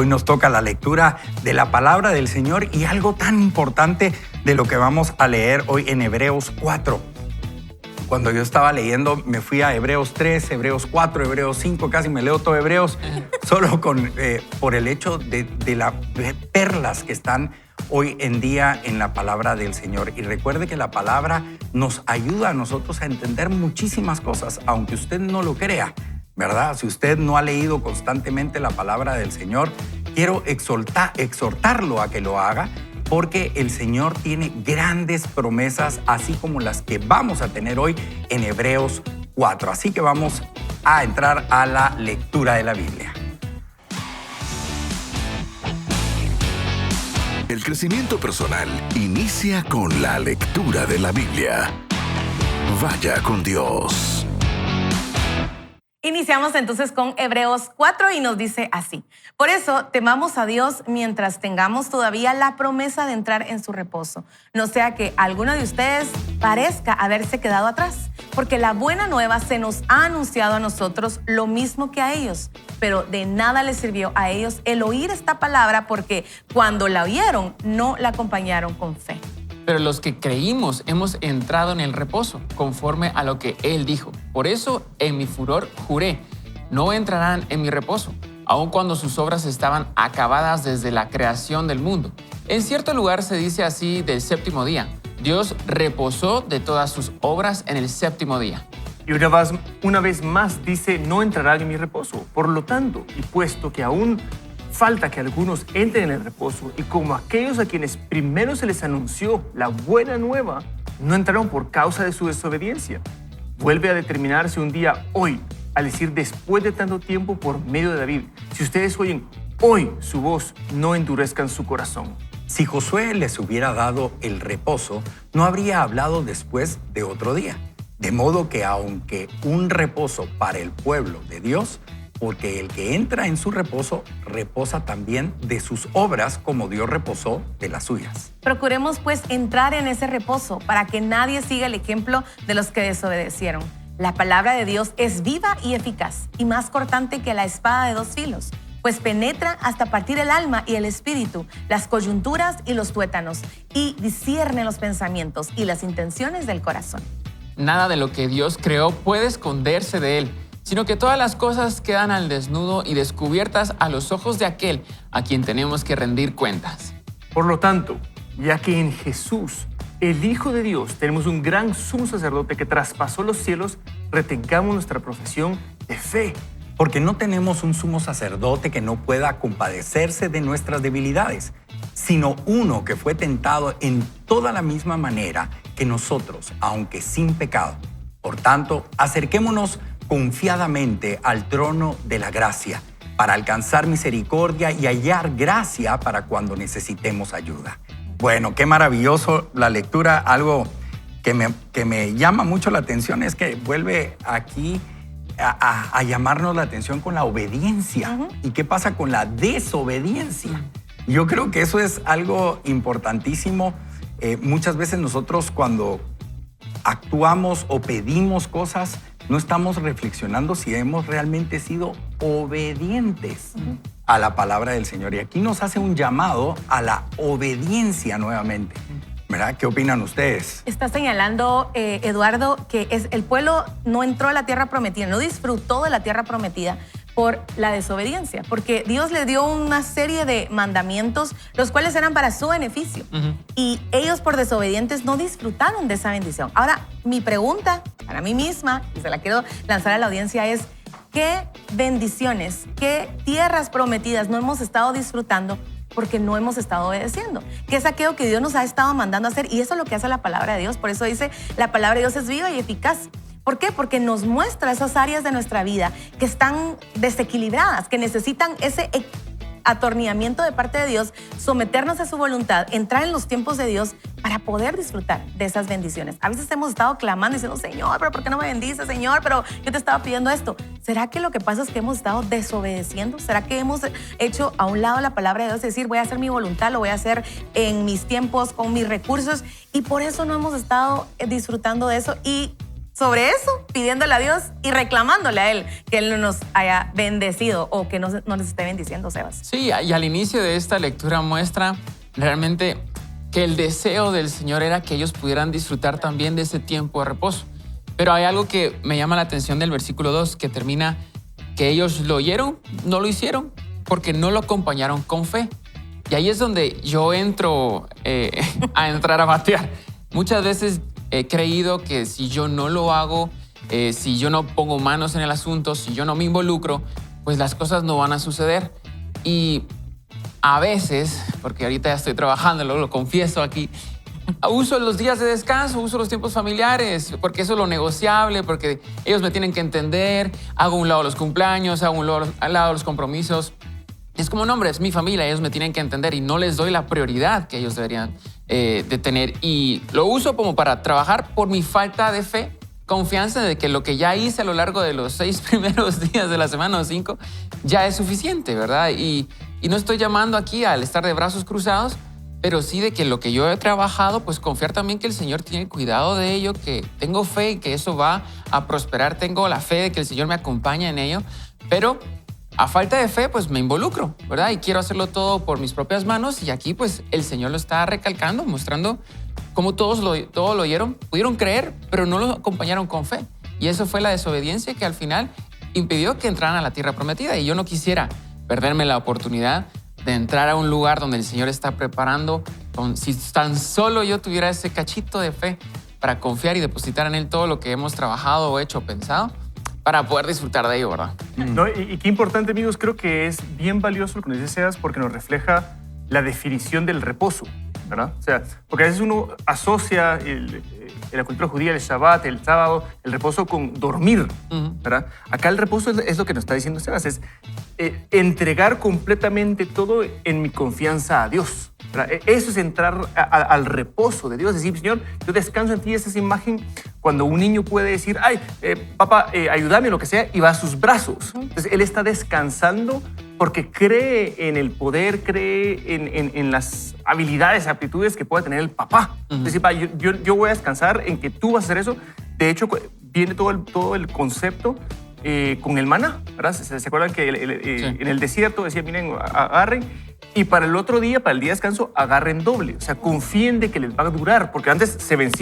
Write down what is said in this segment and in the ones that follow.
Hoy nos toca la lectura de la palabra del Señor y algo tan importante de lo que vamos a leer hoy en Hebreos 4. Cuando yo estaba leyendo, me fui a Hebreos 3, Hebreos 4, Hebreos 5, casi me leo todo Hebreos, solo por el hecho de las perlas que están hoy en día en la palabra del Señor. Y recuerde que la palabra nos ayuda a nosotros a entender muchísimas cosas, aunque usted no lo crea, ¿verdad? Si usted no ha leído constantemente la palabra del Señor, quiero exhortarlo a que lo haga, porque el Señor tiene grandes promesas, así como las que vamos a tener hoy en Hebreos 4. Así que vamos a entrar a la lectura de la Biblia. El crecimiento personal inicia con la lectura de la Biblia. Vaya con Dios. Iniciamos entonces con Hebreos 4 y nos dice así: por eso temamos a Dios mientras tengamos todavía la promesa de entrar en su reposo. No sea que alguno de ustedes parezca haberse quedado atrás, porque la buena nueva se nos ha anunciado a nosotros lo mismo que a ellos. Pero de nada les sirvió a ellos el oír esta palabra, porque cuando la oyeron no la acompañaron con fe. Pero los que creímos hemos entrado en el reposo, conforme a lo que Él dijo. Por eso, en mi furor juré, no entrarán en mi reposo, aun cuando sus obras estaban acabadas desde la creación del mundo. En cierto lugar se dice así del séptimo día: Dios reposó de todas sus obras en el séptimo día. Y una vez más dice, no entrarán en mi reposo. Por lo tanto, y puesto que aún falta que algunos entren en el reposo, y como aquellos a quienes primero se les anunció la buena nueva no entraron por causa de su desobediencia, vuelve a determinarse un día hoy, al decir después de tanto tiempo por medio de David: si ustedes oyen hoy su voz, no endurezcan su corazón. Si Josué les hubiera dado el reposo, no habría hablado después de otro día. De modo que aunque un reposo para el pueblo de Dios, porque el que entra en su reposo reposa también de sus obras, como Dios reposó de las suyas. Procuremos pues entrar en ese reposo, para que nadie siga el ejemplo de los que desobedecieron. La palabra de Dios es viva y eficaz, y más cortante que la espada de dos filos, pues penetra hasta partir el alma y el espíritu, las coyunturas y los tuétanos, y discierne los pensamientos y las intenciones del corazón. Nada de lo que Dios creó puede esconderse de Él, sino que todas las cosas quedan al desnudo y descubiertas a los ojos de aquel a quien tenemos que rendir cuentas. Por lo tanto, ya que en Jesús, el Hijo de Dios, tenemos un gran sumo sacerdote que traspasó los cielos, retengamos nuestra profesión de fe. Porque no tenemos un sumo sacerdote que no pueda compadecerse de nuestras debilidades, sino uno que fue tentado en toda la misma manera que nosotros, aunque sin pecado. Por tanto, acerquémonos confiadamente al trono de la gracia, para alcanzar misericordia y hallar gracia para cuando necesitemos ayuda. Bueno, qué maravilloso la lectura. Algo que me llama mucho la atención es que vuelve aquí a llamarnos la atención con la obediencia. ¿Y qué pasa con la desobediencia? Yo creo que eso es algo importantísimo. Muchas veces nosotros, cuando actuamos o pedimos cosas, no estamos reflexionando si hemos realmente sido obedientes a la palabra del Señor. Y aquí nos hace un llamado a la obediencia nuevamente, ¿verdad? ¿Qué opinan ustedes? Está señalando, Eduardo, que el pueblo no entró a la tierra prometida, no disfrutó de la tierra prometida por la desobediencia, porque Dios le dio una serie de mandamientos, los cuales eran para su beneficio. Y ellos, por desobedientes, no disfrutaron de esa bendición. Ahora, mi pregunta para mí misma, y se la quiero lanzar a la audiencia, es: ¿qué bendiciones, qué tierras prometidas no hemos estado disfrutando porque no hemos estado obedeciendo? ¿Qué es aquello que Dios nos ha estado mandando a hacer? Y eso es lo que hace la palabra de Dios. Por eso dice, la palabra de Dios es viva y eficaz. ¿Por qué? Porque nos muestra esas áreas de nuestra vida que están desequilibradas, que necesitan ese atornillamiento de parte de Dios, someternos a su voluntad, entrar en los tiempos de Dios para poder disfrutar de esas bendiciones. A veces hemos estado clamando diciendo: Señor, pero ¿por qué no me bendices, Señor? Pero yo te estaba pidiendo esto. ¿Será que lo que pasa es que hemos estado desobedeciendo? ¿Será que hemos hecho a un lado la palabra de Dios? Es decir, voy a hacer mi voluntad, lo voy a hacer en mis tiempos, con mis recursos, y por eso no hemos estado disfrutando de eso. Y sobre eso, pidiéndole a Dios y reclamándole a Él que Él no nos haya bendecido o que no nos esté bendiciendo, Sebas. Sí, y al inicio de esta lectura muestra realmente que el deseo del Señor era que ellos pudieran disfrutar también de ese tiempo de reposo. Pero hay algo que me llama la atención del versículo 2, que termina que ellos lo oyeron, no lo hicieron, porque no lo acompañaron con fe. Y ahí es donde yo entro a entrar a batear. Muchas veces he creído que si yo no lo hago, si yo no pongo manos en el asunto, si yo no me involucro, pues las cosas no van a suceder. Y a veces, porque ahorita ya estoy trabajando, lo confieso aquí, uso los días de descanso, uso los tiempos familiares, porque eso es lo negociable, porque ellos me tienen que entender, hago a un lado los cumpleaños, hago al lado los compromisos. Es como, no, hombre, es mi familia, ellos me tienen que entender y no les doy la prioridad que ellos deberían de tener. Y lo uso como para trabajar por mi falta de fe, confianza de que lo que ya hice a lo largo de los 6 primeros días de la semana o 5 ya es suficiente, ¿verdad? Y no estoy llamando aquí al estar de brazos cruzados, pero sí de que lo que yo he trabajado, pues confiar también que el Señor tiene cuidado de ello, que tengo fe y que eso va a prosperar. Tengo la fe de que el Señor me acompaña en ello, pero a falta de fe, pues me involucro, ¿verdad? Y quiero hacerlo todo por mis propias manos. Y aquí, pues, el Señor lo está recalcando, mostrando cómo todos lo oyeron, pudieron creer, pero no lo acompañaron con fe. Y eso fue la desobediencia que al final impidió que entraran a la tierra prometida. Y yo no quisiera perderme la oportunidad de entrar a un lugar donde el Señor está preparando, si tan solo yo tuviera ese cachito de fe para confiar y depositar en Él todo lo que hemos trabajado o hecho o pensado, para poder disfrutar de ello, ¿verdad? ¿No? Y qué importante, amigos, creo que es bien valioso lo que nos dice Sebas porque nos refleja la definición del reposo, ¿verdad? O sea, porque a veces uno asocia en la cultura judía el Shabbat, el sábado, el reposo con dormir, ¿verdad? Acá el reposo es lo que nos está diciendo Sebas, es entregar completamente todo en mi confianza a Dios, ¿verdad? Eso es entrar al reposo de Dios, decir, Señor, yo descanso en ti. Esa es imagen cuando un niño puede decir, ay, papá, ayúdame, lo que sea, y va a sus brazos. Entonces, él está descansando porque cree en el poder, cree en las habilidades, aptitudes que puede tener el papá. Entonces, papá, yo voy a descansar en que tú vas a hacer eso. De hecho, viene todo el concepto con el maná, ¿verdad? ¿Se acuerdan que Sí. en el desierto decía, miren, agarren, y para el otro día, para el día de descanso, agarren doble? O sea, confíen de que les va a durar, porque antes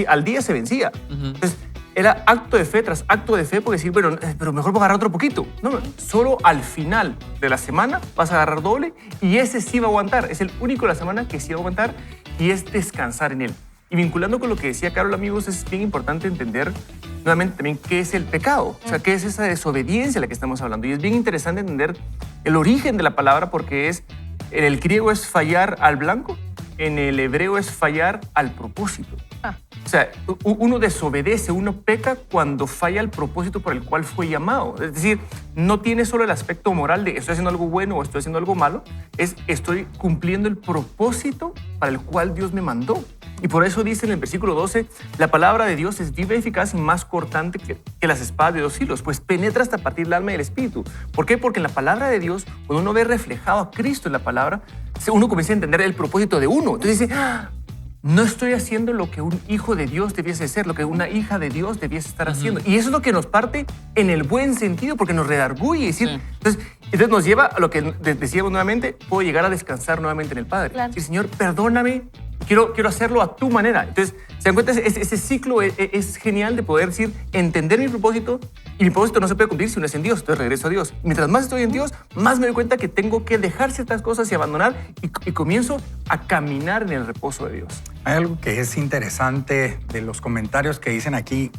al día se vencía. Entonces, era acto de fe tras acto de fe, porque decir, bueno, pero mejor voy a agarrar otro poquito. No, solo al final de la semana vas a agarrar doble y ese sí va a aguantar. Es el único de la semana que sí va a aguantar y es descansar en él. Y vinculando con lo que decía Carol, amigos, es bien importante entender nuevamente también qué es el pecado, o sea, qué es esa desobediencia de la que estamos hablando. Y es bien interesante entender el origen de la palabra porque en el griego es fallar al blanco, en el hebreo es fallar al propósito. O sea, uno desobedece, uno peca cuando falla el propósito por el cual fue llamado. Es decir, no tiene solo el aspecto moral de estoy haciendo algo bueno o estoy haciendo algo malo, es estoy cumpliendo el propósito para el cual Dios me mandó. Y por eso dice en el versículo 12, la palabra de Dios es viva, eficaz y más cortante que las espadas de 2 filos, pues penetra hasta partir el alma y el espíritu. ¿Por qué? Porque en la palabra de Dios, cuando uno ve reflejado a Cristo en la palabra, uno comienza a entender el propósito de uno. Entonces dice, no estoy haciendo lo que un hijo de Dios debiese ser, lo que una hija de Dios debiese estar haciendo. Y eso es lo que nos parte en el buen sentido, porque nos redarguye. Decir, entonces nos lleva a lo que decíamos nuevamente, puedo llegar a descansar nuevamente en el Padre. Claro. Decir, Señor, perdóname, quiero hacerlo a tu manera. Entonces, se dan cuenta, ese ciclo es genial de poder decir, entender mi propósito, y mi propósito no se puede cumplir si no es en Dios, entonces regreso a Dios. Mientras más estoy en Dios, más me doy cuenta que tengo que dejar ciertas cosas y abandonar, y comienzo a caminar en el reposo de Dios. Hay algo que es interesante de los comentarios que dicen aquí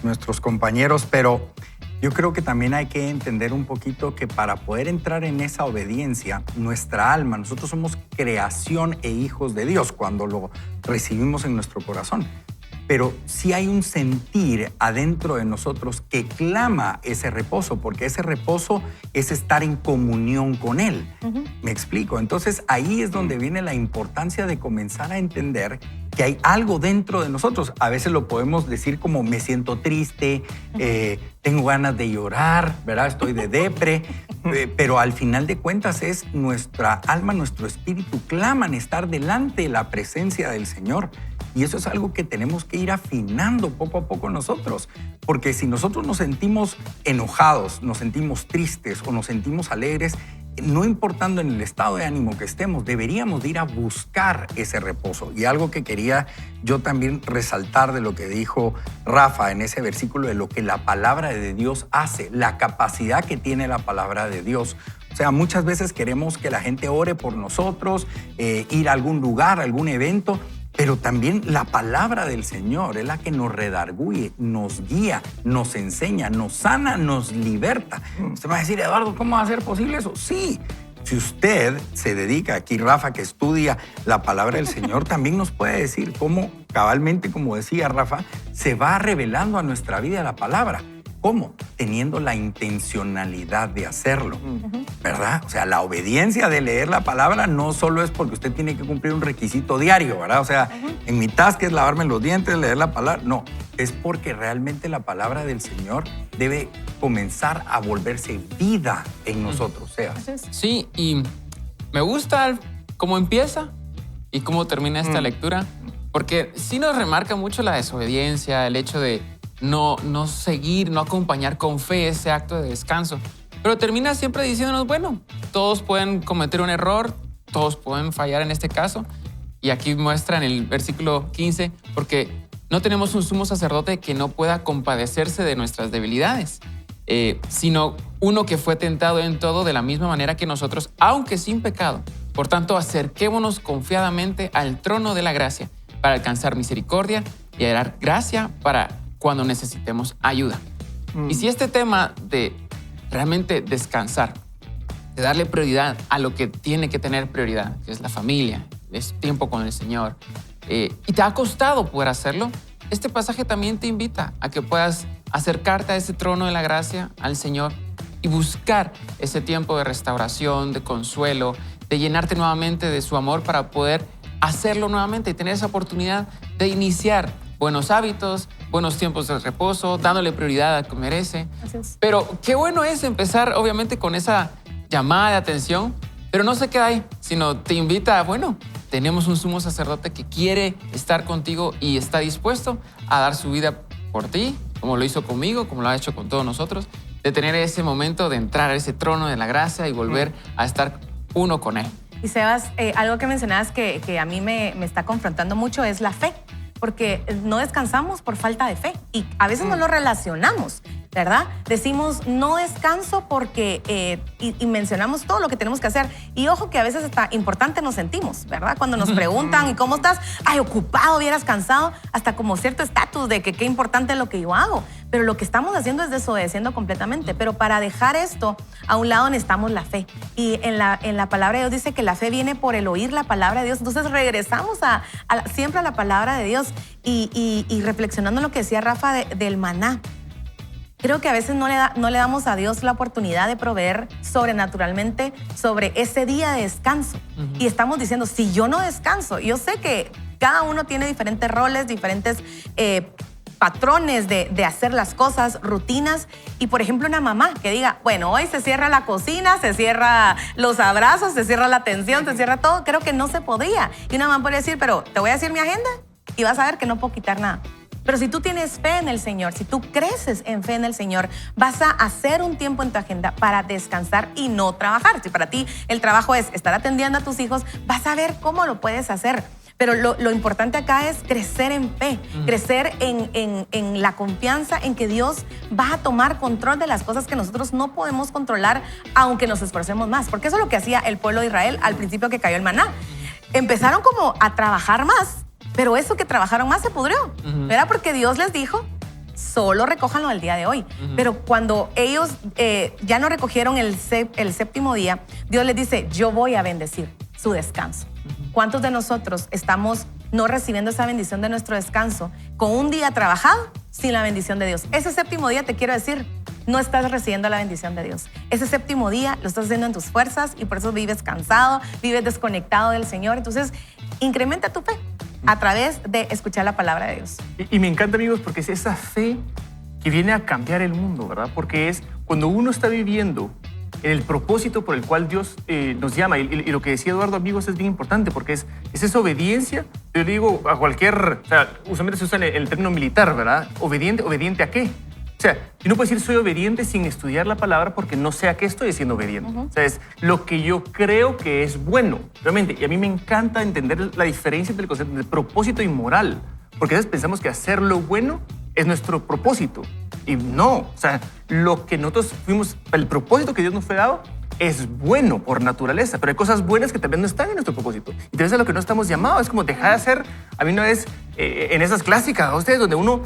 nuestros compañeros, pero yo creo que también hay que entender un poquito que para poder entrar en esa obediencia, nuestra alma, nosotros somos creación e hijos de Dios cuando lo recibimos en nuestro corazón. Pero sí hay un sentir adentro de nosotros que clama ese reposo, porque ese reposo es estar en comunión con Él. ¿Me explico? Entonces ahí es donde viene la importancia de comenzar a entender que hay algo dentro de nosotros. A veces lo podemos decir como me siento triste, tengo ganas de llorar, ¿verdad? Estoy de depre, pero al final de cuentas es nuestra alma, nuestro espíritu claman estar delante de la presencia del Señor. Y eso es algo que tenemos que ir afinando poco a poco nosotros. Porque si nosotros nos sentimos enojados, nos sentimos tristes o nos sentimos alegres, no importando en el estado de ánimo que estemos, deberíamos de ir a buscar ese reposo. Y algo que quería yo también resaltar de lo que dijo Rafa en ese versículo, de lo que la palabra de Dios hace, la capacidad que tiene la palabra de Dios. O sea, muchas veces queremos que la gente ore por nosotros, ir a algún lugar, a algún evento, pero también la palabra del Señor es la que nos redarguye, nos guía, nos enseña, nos sana, nos liberta. Usted va a decir, Eduardo, ¿cómo va a ser posible eso? Sí, si usted se dedica, aquí Rafa, que estudia la palabra del Señor, también nos puede decir cómo, cabalmente, como decía Rafa, se va revelando a nuestra vida la palabra. ¿Cómo? Teniendo la intencionalidad de hacerlo, ¿verdad? O sea, la obediencia de leer la palabra no solo es porque usted tiene que cumplir un requisito diario, ¿verdad? O sea, en mi task es lavarme los dientes, leer la palabra. No, es porque realmente la palabra del Señor debe comenzar a volverse vida en nosotros. O sea, Sí, y me gusta cómo empieza y cómo termina esta lectura, porque sí nos remarca mucho la desobediencia, el hecho de no seguir, no acompañar con fe ese acto de descanso. Pero termina siempre diciéndonos, bueno, todos pueden cometer un error, todos pueden fallar en este caso. Y aquí muestra en el versículo 15, porque no tenemos un sumo sacerdote que no pueda compadecerse de nuestras debilidades, sino uno que fue tentado en todo de la misma manera que nosotros, aunque sin pecado. Por tanto, acerquémonos confiadamente al trono de la gracia para alcanzar misericordia y hallar gracia para cuando necesitemos ayuda. Y si este tema de realmente descansar, de darle prioridad a lo que tiene que tener prioridad, que es la familia, es tiempo con el Señor, y te ha costado poder hacerlo, este pasaje también te invita a que puedas acercarte a ese trono de la gracia, al Señor, y buscar ese tiempo de restauración, de consuelo, de llenarte nuevamente de su amor para poder hacerlo nuevamente y tener esa oportunidad de iniciar buenos hábitos, buenos tiempos de reposo, dándole prioridad a lo que merece. Así es. Pero qué bueno es empezar, obviamente, con esa llamada de atención, pero no se queda ahí, sino te invita a, bueno, tenemos un sumo sacerdote que quiere estar contigo y está dispuesto a dar su vida por ti, como lo hizo conmigo, como lo ha hecho con todos nosotros, de tener ese momento de entrar a ese trono de la gracia y volver a estar uno con Él. Y Sebas, algo que mencionabas que a mí me está confrontando mucho es la fe, porque no descansamos por falta de fe y a veces no lo relacionamos, ¿verdad? Decimos, no descanso porque, y mencionamos todo lo que tenemos que hacer. Y ojo que a veces hasta importante nos sentimos, ¿verdad? Cuando nos preguntan, ¿y cómo estás? Ay, ocupado, hubieras cansado, hasta como cierto estatus de que qué importante es lo que yo hago. Pero lo que estamos haciendo es desobedeciendo completamente. Pero para dejar esto a un lado necesitamos la fe. Y en la palabra de Dios dice que la fe viene por el oír la palabra de Dios. Entonces regresamos siempre a la palabra de Dios y reflexionando en lo que decía Rafa del maná. Creo que a veces no le damos a Dios la oportunidad de proveer sobrenaturalmente sobre ese día de descanso. Y estamos diciendo, si yo no descanso, yo sé que cada uno tiene diferentes roles, diferentes patrones de hacer las cosas, rutinas. Y por ejemplo, una mamá que diga, bueno, hoy se cierra la cocina, se cierra los abrazos, se cierra la atención, se cierra todo. Creo que no se podía. Y una mamá podría decir, pero te voy a decir mi agenda y vas a ver que no puedo quitar nada. Pero si tú tienes fe en el Señor, si tú creces en fe en el Señor, vas a hacer un tiempo en tu agenda para descansar y no trabajar. Si para ti el trabajo es estar atendiendo a tus hijos, vas a ver cómo lo puedes hacer. Pero lo importante acá es crecer en fe, crecer en la confianza en que Dios va a tomar control de las cosas que nosotros no podemos controlar, aunque nos esforcemos más. Porque eso es lo que hacía el pueblo de Israel al principio que cayó el maná. Empezaron como a trabajar más, pero eso que trabajaron más se pudrió. Era porque Dios les dijo, solo recójanlo el día de hoy. Pero cuando ellos ya no recogieron el séptimo día, Dios les dice, yo voy a bendecir su descanso. ¿Cuántos de nosotros estamos no recibiendo esa bendición de nuestro descanso con un día trabajado sin la bendición de Dios? Ese séptimo día, te quiero decir, no estás recibiendo la bendición de Dios. Ese séptimo día lo estás haciendo en tus fuerzas y por eso vives cansado, vives desconectado del Señor. Entonces, incrementa tu fe a través de escuchar la palabra de Dios. Y me encanta, amigos, porque es esa fe que viene a cambiar el mundo, ¿verdad? Porque es cuando uno está viviendo en el propósito por el cual Dios nos llama. Y lo que decía Eduardo, amigos, es bien importante porque es esa obediencia. Yo le digo a cualquier, o sea, usualmente se usa el término militar, ¿verdad? ¿Obediente a qué? O sea, yo no puedo decir soy obediente sin estudiar la palabra porque no sé a qué estoy siendo obediente. O sea, es lo que yo creo que es bueno, realmente. Y a mí me encanta entender la diferencia entre el concepto de propósito y moral. Porque a veces pensamos que hacer lo bueno es nuestro propósito. Y no, o sea, lo que nosotros fuimos, el propósito que Dios nos fue dado es bueno por naturaleza, pero hay cosas buenas que también no están en nuestro propósito. Y tal vez a lo que no estamos llamados es como dejar de hacer, a mí una vez en esas clásicas, a ustedes, donde uno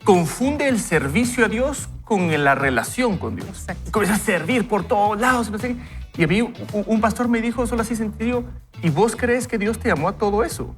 confunde el servicio a Dios con la relación con Dios. Exacto. Comienza a servir por todos lados, no sé qué. Y a mí un pastor me dijo, solo así sentido, ¿y vos crees que Dios te llamó a todo eso?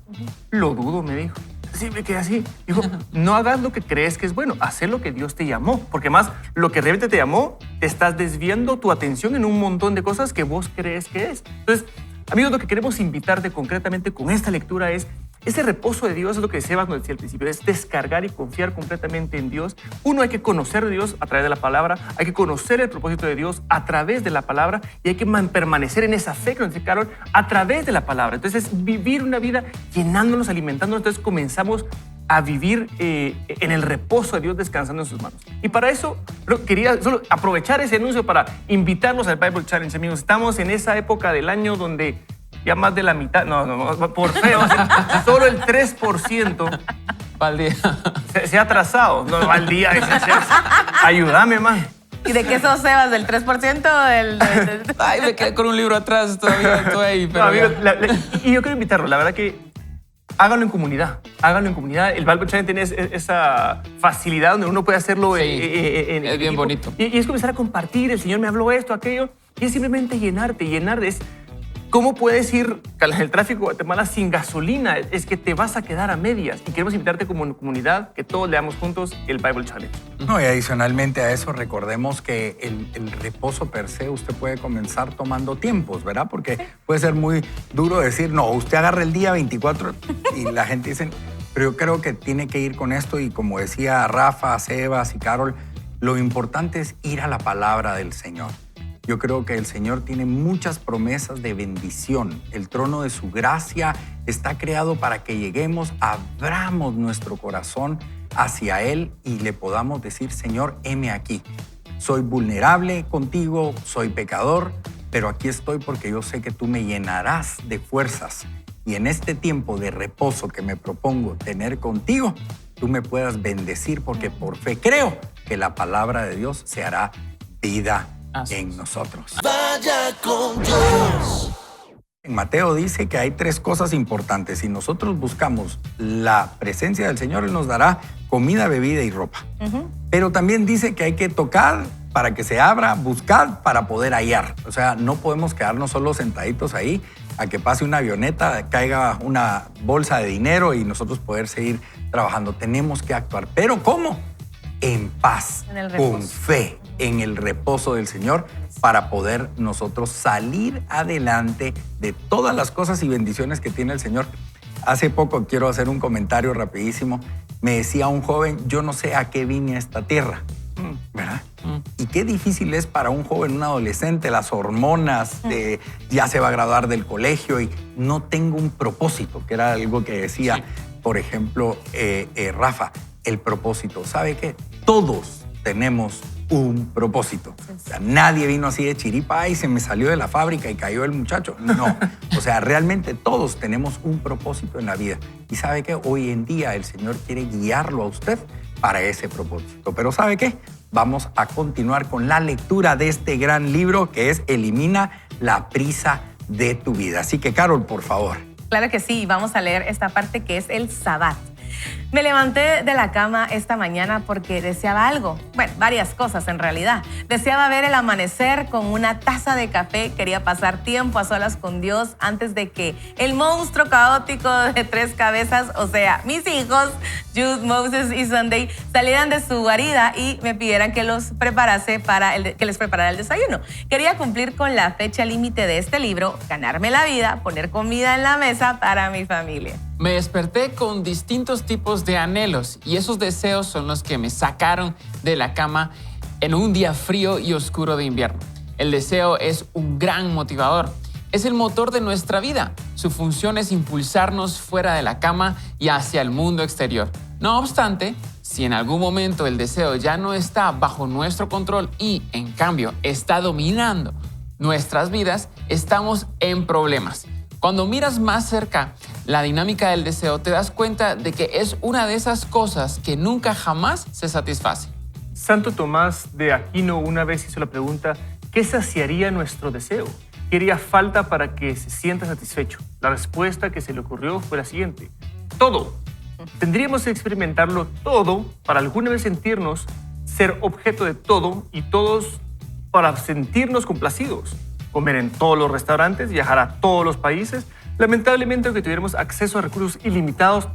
Lo dudo, me dijo. Sí, me quedé así. Dijo, no hagas lo que crees que es bueno, haz lo que Dios te llamó. Porque más, lo que realmente te llamó, te estás desviando tu atención en un montón de cosas que vos crees que es. Entonces, amigos, lo que queremos invitarte concretamente con esta lectura es ese reposo de Dios, es lo que Sebas nos decía al principio, es descargar y confiar completamente en Dios. Uno, hay que conocer a Dios a través de la palabra, hay que conocer el propósito de Dios a través de la palabra y hay que permanecer en esa fe que nos dice Carol a través de la palabra. Entonces, es vivir una vida llenándonos, alimentándonos. Entonces, comenzamos a vivir en el reposo de Dios, descansando en sus manos. Y para eso, quería solo aprovechar ese anuncio para invitarlos al Bible Challenge, amigos. Estamos en esa época del año donde ya más de la mitad, no, por feo, solo el 3% Al día. se ha atrasado. No, al día. Ayúdame, man. ¿Y de qué sos, Sebas? ¿Del 3%? Ay, me quedé con un libro atrás todavía, estoy ahí. Pero No, amigo, y yo quiero invitarlo, la verdad que háganlo en comunidad. Háganlo en comunidad. El Bible Challenge tiene esa facilidad donde uno puede hacerlo Sí, en es bien equipo. bonito. Y es comenzar a compartir. El Señor me habló esto, aquello. Y es simplemente llenar. Es ¿cómo puedes ir en el tráfico de Guatemala sin gasolina? Es que te vas a quedar a medias. Y queremos invitarte como comunidad que todos leamos juntos el Bible Challenge. No, y adicionalmente a eso, recordemos que el reposo per se usted puede comenzar tomando tiempos, ¿verdad? Porque puede ser muy duro decir, no, usted agarra el día 24 y la gente dice, pero yo creo que tiene que ir con esto y como decía Rafa, Sebas y Carol, lo importante es ir a la palabra del Señor. Yo creo que el Señor tiene muchas promesas de bendición. El trono de su gracia está creado para que lleguemos, abramos nuestro corazón hacia Él y le podamos decir, Señor, heme aquí. Soy vulnerable contigo, soy pecador, pero aquí estoy porque yo sé que tú me llenarás de fuerzas. Y en este tiempo de reposo que me propongo tener contigo, tú me puedas bendecir porque por fe creo que la palabra de Dios se hará vida en nosotros. Vaya con Dios. En Mateo dice que hay 3 cosas importantes. Si nosotros buscamos la presencia del Señor, Él nos dará comida, bebida y ropa. Pero también dice que hay que tocar para que se abra, buscar para poder hallar. O sea, no podemos quedarnos solo sentaditos ahí a que pase una avioneta, caiga una bolsa de dinero y nosotros poder seguir trabajando. Tenemos que actuar. ¿Pero cómo? En paz, En el reposo. con fe, en el reposo del Señor, para poder nosotros salir adelante de todas las cosas y bendiciones que tiene el Señor. Hace poco, quiero hacer un comentario rapidísimo, me decía un joven, yo no sé a qué vine a esta tierra, ¿verdad? Y qué difícil es para un joven, un adolescente, las hormonas, ya se va a graduar del colegio y no tengo un propósito, que era algo que decía, por ejemplo, Rafa, el propósito. ¿Sabe qué? Todos tenemos un propósito. O sea, nadie vino así de chiripa y se me salió de la fábrica y cayó el muchacho. No. O sea, realmente todos tenemos un propósito en la vida. Y ¿sabe qué? Hoy en día el Señor quiere guiarlo a usted para ese propósito. Pero ¿sabe qué? Vamos a continuar con la lectura de este gran libro que es Elimina la prisa de tu vida. Así que, Carol, por favor. Claro que sí, vamos a leer esta parte que es el Sabbat. Me levanté de la cama esta mañana porque deseaba algo. Bueno, varias cosas en realidad. Deseaba ver el amanecer con una taza de café. Quería pasar tiempo a solas con Dios antes de que el monstruo caótico de 3 cabezas, o sea, mis hijos, Jude, Moses y Sunday, salieran de su guarida y me pidieran que les preparara el desayuno. Quería cumplir con la fecha límite de este libro, ganarme la vida, poner comida en la mesa para mi familia. Me desperté con distintos tipos de anhelos y esos deseos son los que me sacaron de la cama en un día frío y oscuro de invierno. El deseo es un gran motivador. Es el motor de nuestra vida. Su función es impulsarnos fuera de la cama y hacia el mundo exterior. No obstante, si en algún momento el deseo ya no está bajo nuestro control y, en cambio, está dominando nuestras vidas, estamos en problemas. Cuando miras más cerca la dinámica del deseo, te das cuenta de que es una de esas cosas que nunca jamás se satisface. Santo Tomás de Aquino una vez hizo la pregunta: ¿qué saciaría nuestro deseo? ¿Qué haría falta para que se sienta satisfecho? La respuesta que se le ocurrió fue la siguiente: todo. Tendríamos que experimentarlo todo para alguna vez sentirnos ser objeto de todo y todos para sentirnos complacidos. Comer en todos los restaurantes, viajar a todos los países. Lamentablemente, aunque tuviéramos acceso a recursos ilimitados,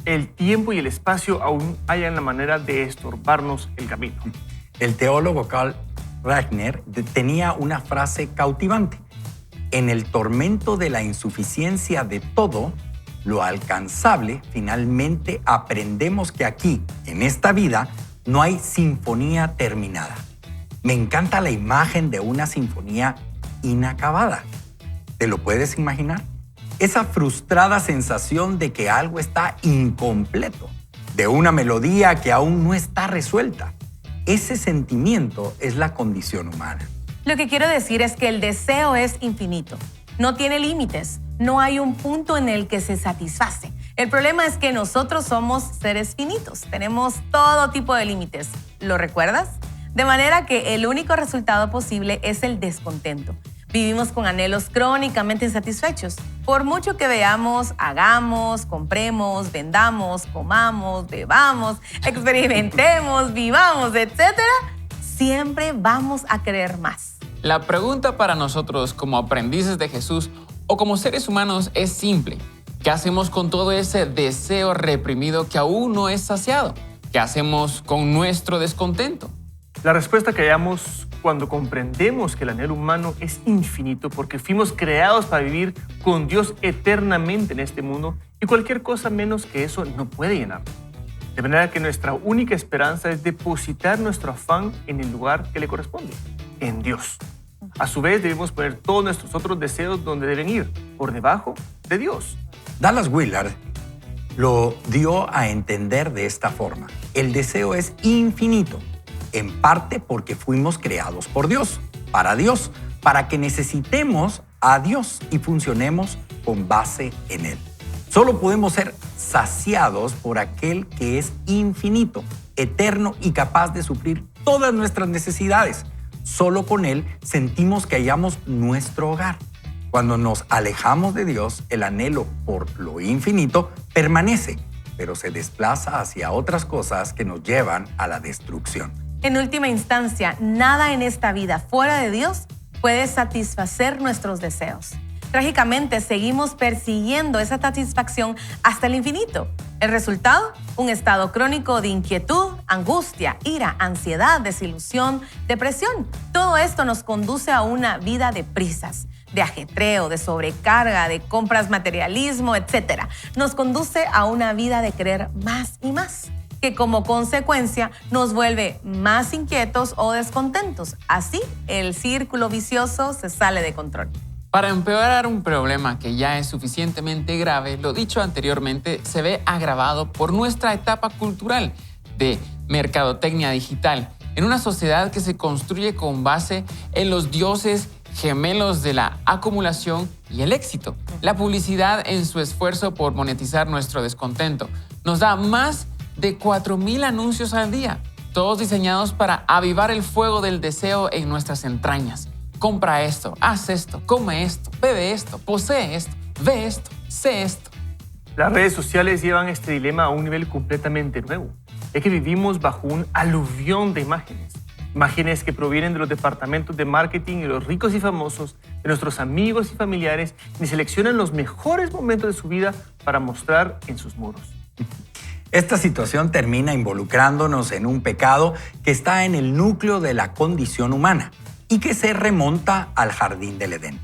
el tiempo y el espacio aún hayan la manera de estorbarnos el camino. El teólogo Karl Rahner tenía una frase cautivante: en el tormento de la insuficiencia de todo, lo alcanzable, finalmente aprendemos que aquí, en esta vida, no hay sinfonía terminada. Me encanta la imagen de una sinfonía inacabada. ¿Te lo puedes imaginar? Esa frustrada sensación de que algo está incompleto, de una melodía que aún no está resuelta. Ese sentimiento es la condición humana. Lo que quiero decir es que el deseo es infinito. No tiene límites. No hay un punto en el que se satisface. El problema es que nosotros somos seres finitos. Tenemos todo tipo de límites. ¿Lo recuerdas? De manera que el único resultado posible es el descontento. Vivimos con anhelos crónicamente insatisfechos. Por mucho que veamos, hagamos, compremos, vendamos, comamos, bebamos, experimentemos, vivamos, etc., siempre vamos a querer más. La pregunta para nosotros como aprendices de Jesús o como seres humanos es simple. ¿Qué hacemos con todo ese deseo reprimido que aún no es saciado? ¿Qué hacemos con nuestro descontento? La respuesta que hallamos cuando comprendemos que el anhelo humano es infinito porque fuimos creados para vivir con Dios eternamente en este mundo y cualquier cosa menos que eso no puede llenar. De manera que nuestra única esperanza es depositar nuestro afán en el lugar que le corresponde, en Dios. A su vez, debemos poner todos nuestros otros deseos donde deben ir, por debajo de Dios. Dallas Willard lo dio a entender de esta forma: el deseo es infinito, en parte porque fuimos creados por Dios, para que necesitemos a Dios y funcionemos con base en Él. Solo podemos ser saciados por aquel que es infinito, eterno y capaz de suplir todas nuestras necesidades. Solo con Él sentimos que hallamos nuestro hogar. Cuando nos alejamos de Dios, el anhelo por lo infinito permanece, pero se desplaza hacia otras cosas que nos llevan a la destrucción. En última instancia, nada en esta vida fuera de Dios puede satisfacer nuestros deseos. Trágicamente, seguimos persiguiendo esa satisfacción hasta el infinito. El resultado, un estado crónico de inquietud, angustia, ira, ansiedad, desilusión, depresión. Todo esto nos conduce a una vida de prisas, de ajetreo, de sobrecarga, de compras, materialismo, etc. Nos conduce a una vida de querer más y más, que como consecuencia nos vuelve más inquietos o descontentos. Así, el círculo vicioso se sale de control. Para empeorar un problema que ya es suficientemente grave, lo dicho anteriormente se ve agravado por nuestra etapa cultural de mercadotecnia digital, en una sociedad que se construye con base en los dioses gemelos de la acumulación y el éxito. La publicidad, en su esfuerzo por monetizar nuestro descontento, nos da más de 4,000 anuncios al día, todos diseñados para avivar el fuego del deseo en nuestras entrañas. Compra esto, haz esto, come esto, bebe esto, posee esto, ve esto, sé esto. Las redes sociales llevan este dilema a un nivel completamente nuevo, ya que vivimos bajo un aluvión de imágenes. Imágenes que provienen de los departamentos de marketing y los ricos y famosos, de nuestros amigos y familiares, y seleccionan los mejores momentos de su vida para mostrar en sus muros. Esta situación termina involucrándonos en un pecado que está en el núcleo de la condición humana y que se remonta al jardín del Edén,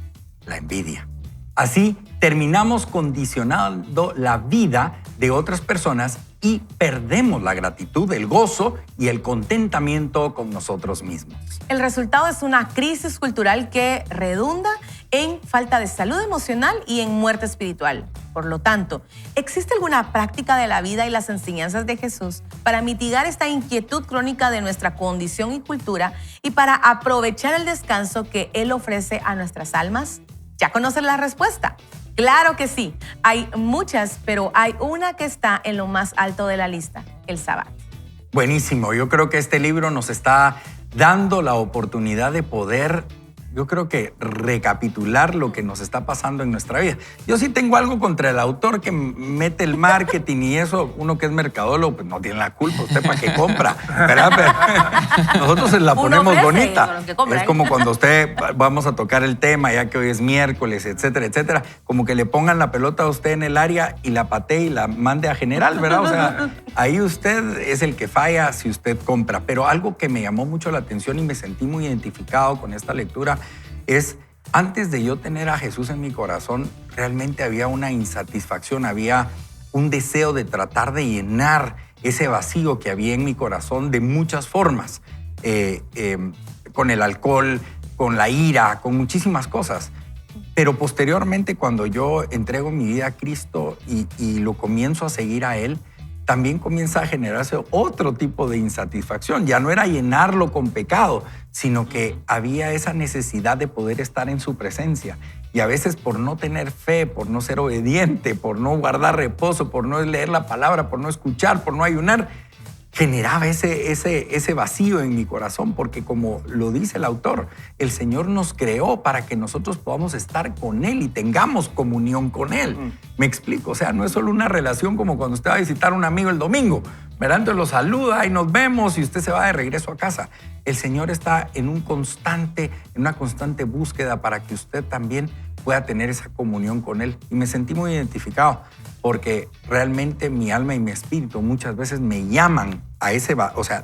la envidia. Así, terminamos condicionando la vida de otras personas y perdemos la gratitud, el gozo y el contentamiento con nosotros mismos. El resultado es una crisis cultural que redunda en falta de salud emocional y en muerte espiritual. Por lo tanto, ¿existe alguna práctica de la vida y las enseñanzas de Jesús para mitigar esta inquietud crónica de nuestra condición y cultura y para aprovechar el descanso que Él ofrece a nuestras almas? ¿Ya conoces la respuesta? Claro que sí. Hay muchas, pero hay una que está en lo más alto de la lista: el Sabbat. Buenísimo. Yo creo que este libro nos está dando la oportunidad de poder, yo creo que recapitular lo que nos está pasando en nuestra vida. Yo sí tengo algo contra el autor que mete el marketing y eso. Uno que es mercadólogo, pues no tiene la culpa. ¿Usted para qué compra? ¿Verdad? Pero nosotros se la ponemos bonita. Es como cuando usted, vamos a tocar el tema, ya que hoy es miércoles, etcétera, etcétera, como que le pongan la pelota a usted en el área y la patee y la mande a general, ¿verdad? O sea, ahí usted es el que falla si usted compra. Pero algo que me llamó mucho la atención y me sentí muy identificado con esta lectura es, antes de yo tener a Jesús en mi corazón, realmente había una insatisfacción, había un deseo de tratar de llenar ese vacío que había en mi corazón de muchas formas, con el alcohol, con la ira, con muchísimas cosas. Pero posteriormente, cuando yo entrego mi vida a Cristo y lo comienzo a seguir a Él, también comienza a generarse otro tipo de insatisfacción. Ya no era llenarlo con pecado, sino que había esa necesidad de poder estar en su presencia. Y a veces por no tener fe, por no ser obediente, por no guardar reposo, por no leer la palabra, por no escuchar, por no ayunar, generaba ese vacío en mi corazón, porque como lo dice el autor, el Señor nos creó para que nosotros podamos estar con Él y tengamos comunión con Él. Me explico, o sea, no es solo una relación como cuando usted va a visitar a un amigo el domingo, ¿verdad? Entonces lo saluda y nos vemos y usted se va de regreso a casa. El Señor está en una constante búsqueda para que usted también pueda tener esa comunión con Él. Y me sentí muy identificado, porque realmente mi alma y mi espíritu muchas veces me llaman a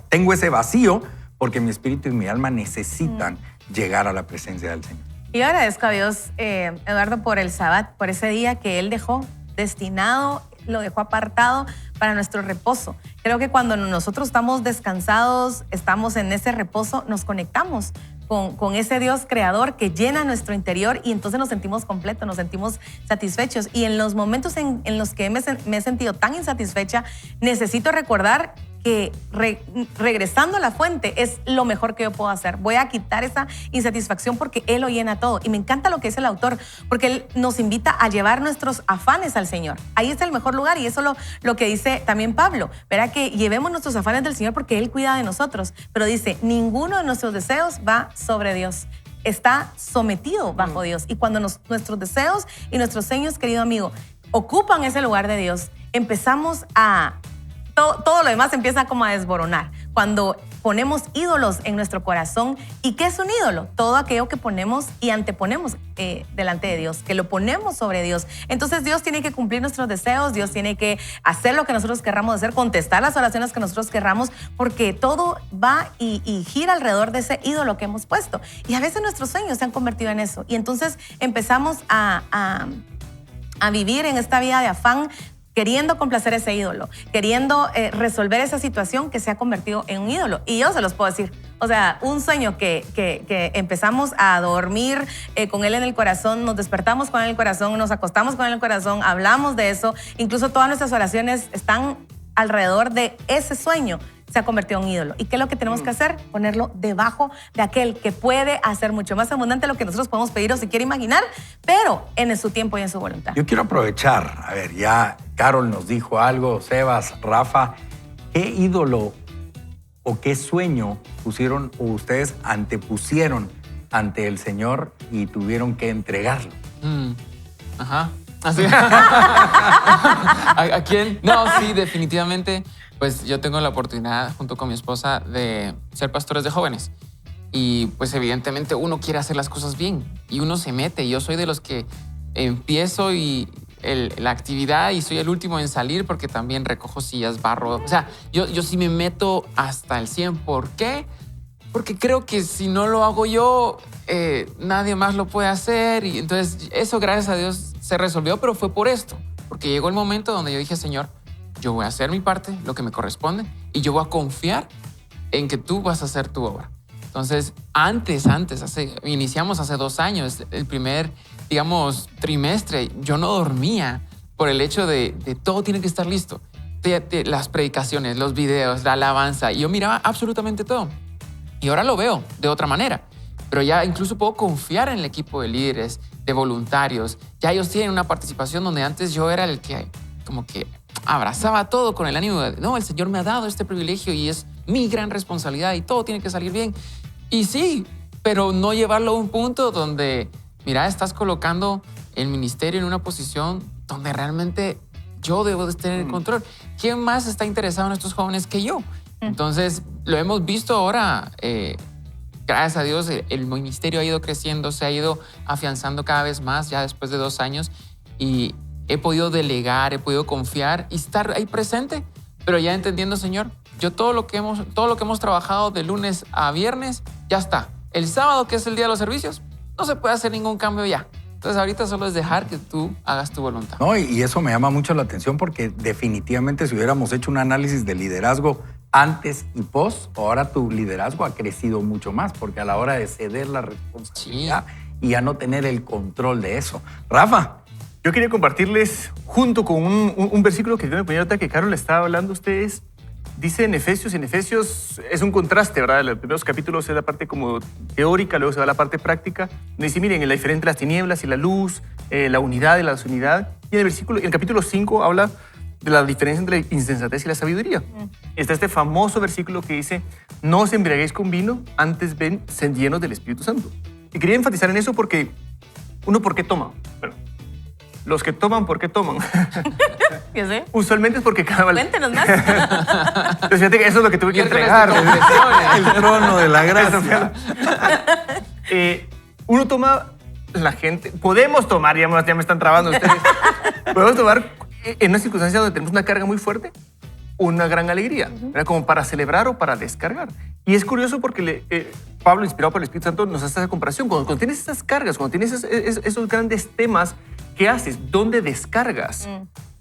tengo ese vacío porque mi espíritu y mi alma necesitan llegar a la presencia del Señor. Y yo agradezco a Dios, Eduardo, por el Sabbat, por ese día que Él dejó destinado, lo dejó apartado para nuestro reposo. Creo que cuando nosotros estamos descansados, estamos en ese reposo, nos conectamos con ese Dios creador que llena nuestro interior y entonces nos sentimos completos, nos sentimos satisfechos. Y en los momentos en los que me he sentido tan insatisfecha, necesito recordar que regresando a la fuente es lo mejor que yo puedo hacer. Voy a quitar esa insatisfacción porque Él lo llena todo. Y me encanta lo que dice el autor, porque Él nos invita a llevar nuestros afanes al Señor. Ahí es el mejor lugar, y eso lo que dice también Pablo. Verá que llevemos nuestros afanes del Señor porque Él cuida de nosotros. Pero dice, ninguno de nuestros deseos va sobre Dios. Está sometido bajo Dios. Y cuando nuestros deseos y nuestros sueños, querido amigo, ocupan ese lugar de Dios, empezamos a... Todo lo demás empieza como a desboronar. Cuando ponemos ídolos en nuestro corazón. ¿Y qué es un ídolo? Todo aquello que ponemos y anteponemos delante de Dios, que lo ponemos sobre Dios. Entonces Dios tiene que cumplir nuestros deseos, Dios tiene que hacer lo que nosotros querramos hacer, contestar las oraciones que nosotros querramos, porque todo va y gira alrededor de ese ídolo que hemos puesto. Y a veces nuestros sueños se han convertido en eso. Y entonces empezamos a vivir en esta vida de afán, queriendo complacer ese ídolo, queriendo resolver esa situación que se ha convertido en un ídolo. Y yo se los puedo decir, o sea, un sueño que empezamos a dormir con él en el corazón, nos despertamos con él en el corazón, nos acostamos con él en el corazón, hablamos de eso, incluso todas nuestras oraciones están alrededor de ese sueño. Se ha convertido en un ídolo. ¿Y qué es lo que tenemos que hacer? Ponerlo debajo de aquel que puede hacer mucho más abundante de lo que nosotros podemos pedir o si quiere imaginar, pero en su tiempo y en su voluntad. Yo quiero aprovechar, a ver, ya Carol nos dijo algo, Sebas, Rafa, ¿qué ídolo o qué sueño pusieron o ustedes antepusieron ante el Señor y tuvieron que entregarlo? Ajá. ¿Así? ¿A quién? No, sí, definitivamente. Pues yo tengo la oportunidad, junto con mi esposa, de ser pastores de jóvenes. Y pues evidentemente uno quiere hacer las cosas bien y uno se mete. Yo soy de los que empiezo la actividad y soy el último en salir porque también recojo sillas, barro. O sea, yo sí me meto hasta el 100. ¿Por qué? Porque creo que si no lo hago yo, nadie más lo puede hacer. Y entonces eso, gracias a Dios, se resolvió, pero fue por esto. Porque llegó el momento donde yo dije, Señor, yo voy a hacer mi parte, lo que me corresponde, y yo voy a confiar en que tú vas a hacer tu obra. Entonces, iniciamos hace 2 años, el primer, digamos, trimestre, yo no dormía por el hecho de todo tiene que estar listo. Las predicaciones, los videos, la alabanza, y yo miraba absolutamente todo. Y ahora lo veo de otra manera, pero ya incluso puedo confiar en el equipo de líderes, de voluntarios. Ya ellos tienen una participación donde antes yo era el que como que abrazaba todo con el ánimo de, no, el Señor me ha dado este privilegio y es mi gran responsabilidad y todo tiene que salir bien. Y sí, pero no llevarlo a un punto donde, mira, estás colocando el ministerio en una posición donde realmente yo debo de tener el control. ¿Quién más está interesado en estos jóvenes que yo? Entonces, lo hemos visto ahora, gracias a Dios, el ministerio ha ido creciendo, se ha ido afianzando cada vez más ya después de 2 años y he podido delegar, he podido confiar y estar ahí presente, pero ya entendiendo, Señor, yo todo lo que hemos trabajado de lunes a viernes, ya está. El sábado, que es el día de los servicios, no se puede hacer ningún cambio ya. Entonces ahorita solo es dejar que tú hagas tu voluntad. No, y eso me llama mucho la atención porque definitivamente si hubiéramos hecho un análisis de liderazgo antes y post, ahora tu liderazgo ha crecido mucho más porque a la hora de ceder la responsabilidad y ya no tener el control de eso. Rafa. Yo quería compartirles junto con un versículo que me ponía ahorita que Carol estaba hablando a ustedes. Dice en Efesios es un contraste, ¿verdad? Los primeros capítulos es la parte como teórica, luego se va a la parte práctica. Dice, miren, la diferencia entre las tinieblas y la luz, la unidad y la desunidad. Y en el capítulo 5 habla de la diferencia entre la insensatez y la sabiduría. Está este famoso versículo que dice, no os embriaguéis con vino, antes ven, sed llenos del Espíritu Santo. Y quería enfatizar en eso porque, uno, ¿por qué toma? Bueno, los que toman, ¿por qué toman? ¿Qué sé? Usualmente es porque cada... Cuéntenos más. Entonces, fíjate que eso es lo que tuve que entregar. El trono de la gracia. Uno toma, la gente... Podemos tomar, ya me están trabando ustedes. Podemos tomar en una circunstancia donde tenemos una carga muy fuerte, una gran alegría, ¿verdad? Como para celebrar o para descargar. Y es curioso porque Pablo, inspirado por el Espíritu Santo, nos hace esa comparación. Cuando tienes esas cargas, cuando tienes esos grandes temas, ¿qué haces? ¿Dónde descargas?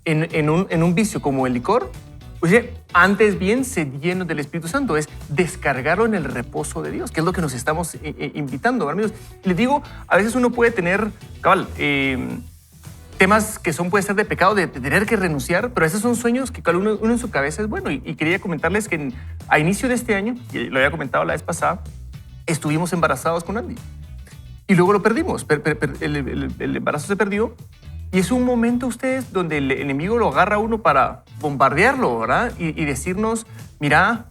En un vicio como el licor, pues antes bien sed llenos del Espíritu Santo, es descargarlo en el reposo de Dios, que es lo que nos estamos invitando, ¿verdad, amigos? Les digo, a veces uno puede tener, temas que puede ser de pecado, de tener que renunciar, pero esos son sueños que cada uno en su cabeza es bueno. Y quería comentarles que a inicio de este año, y lo había comentado la vez pasada, estuvimos embarazados con Andy. Y luego lo perdimos, el embarazo se perdió. Y es un momento, ustedes, donde el enemigo lo agarra a uno para bombardearlo, ¿verdad? Y decirnos, mira,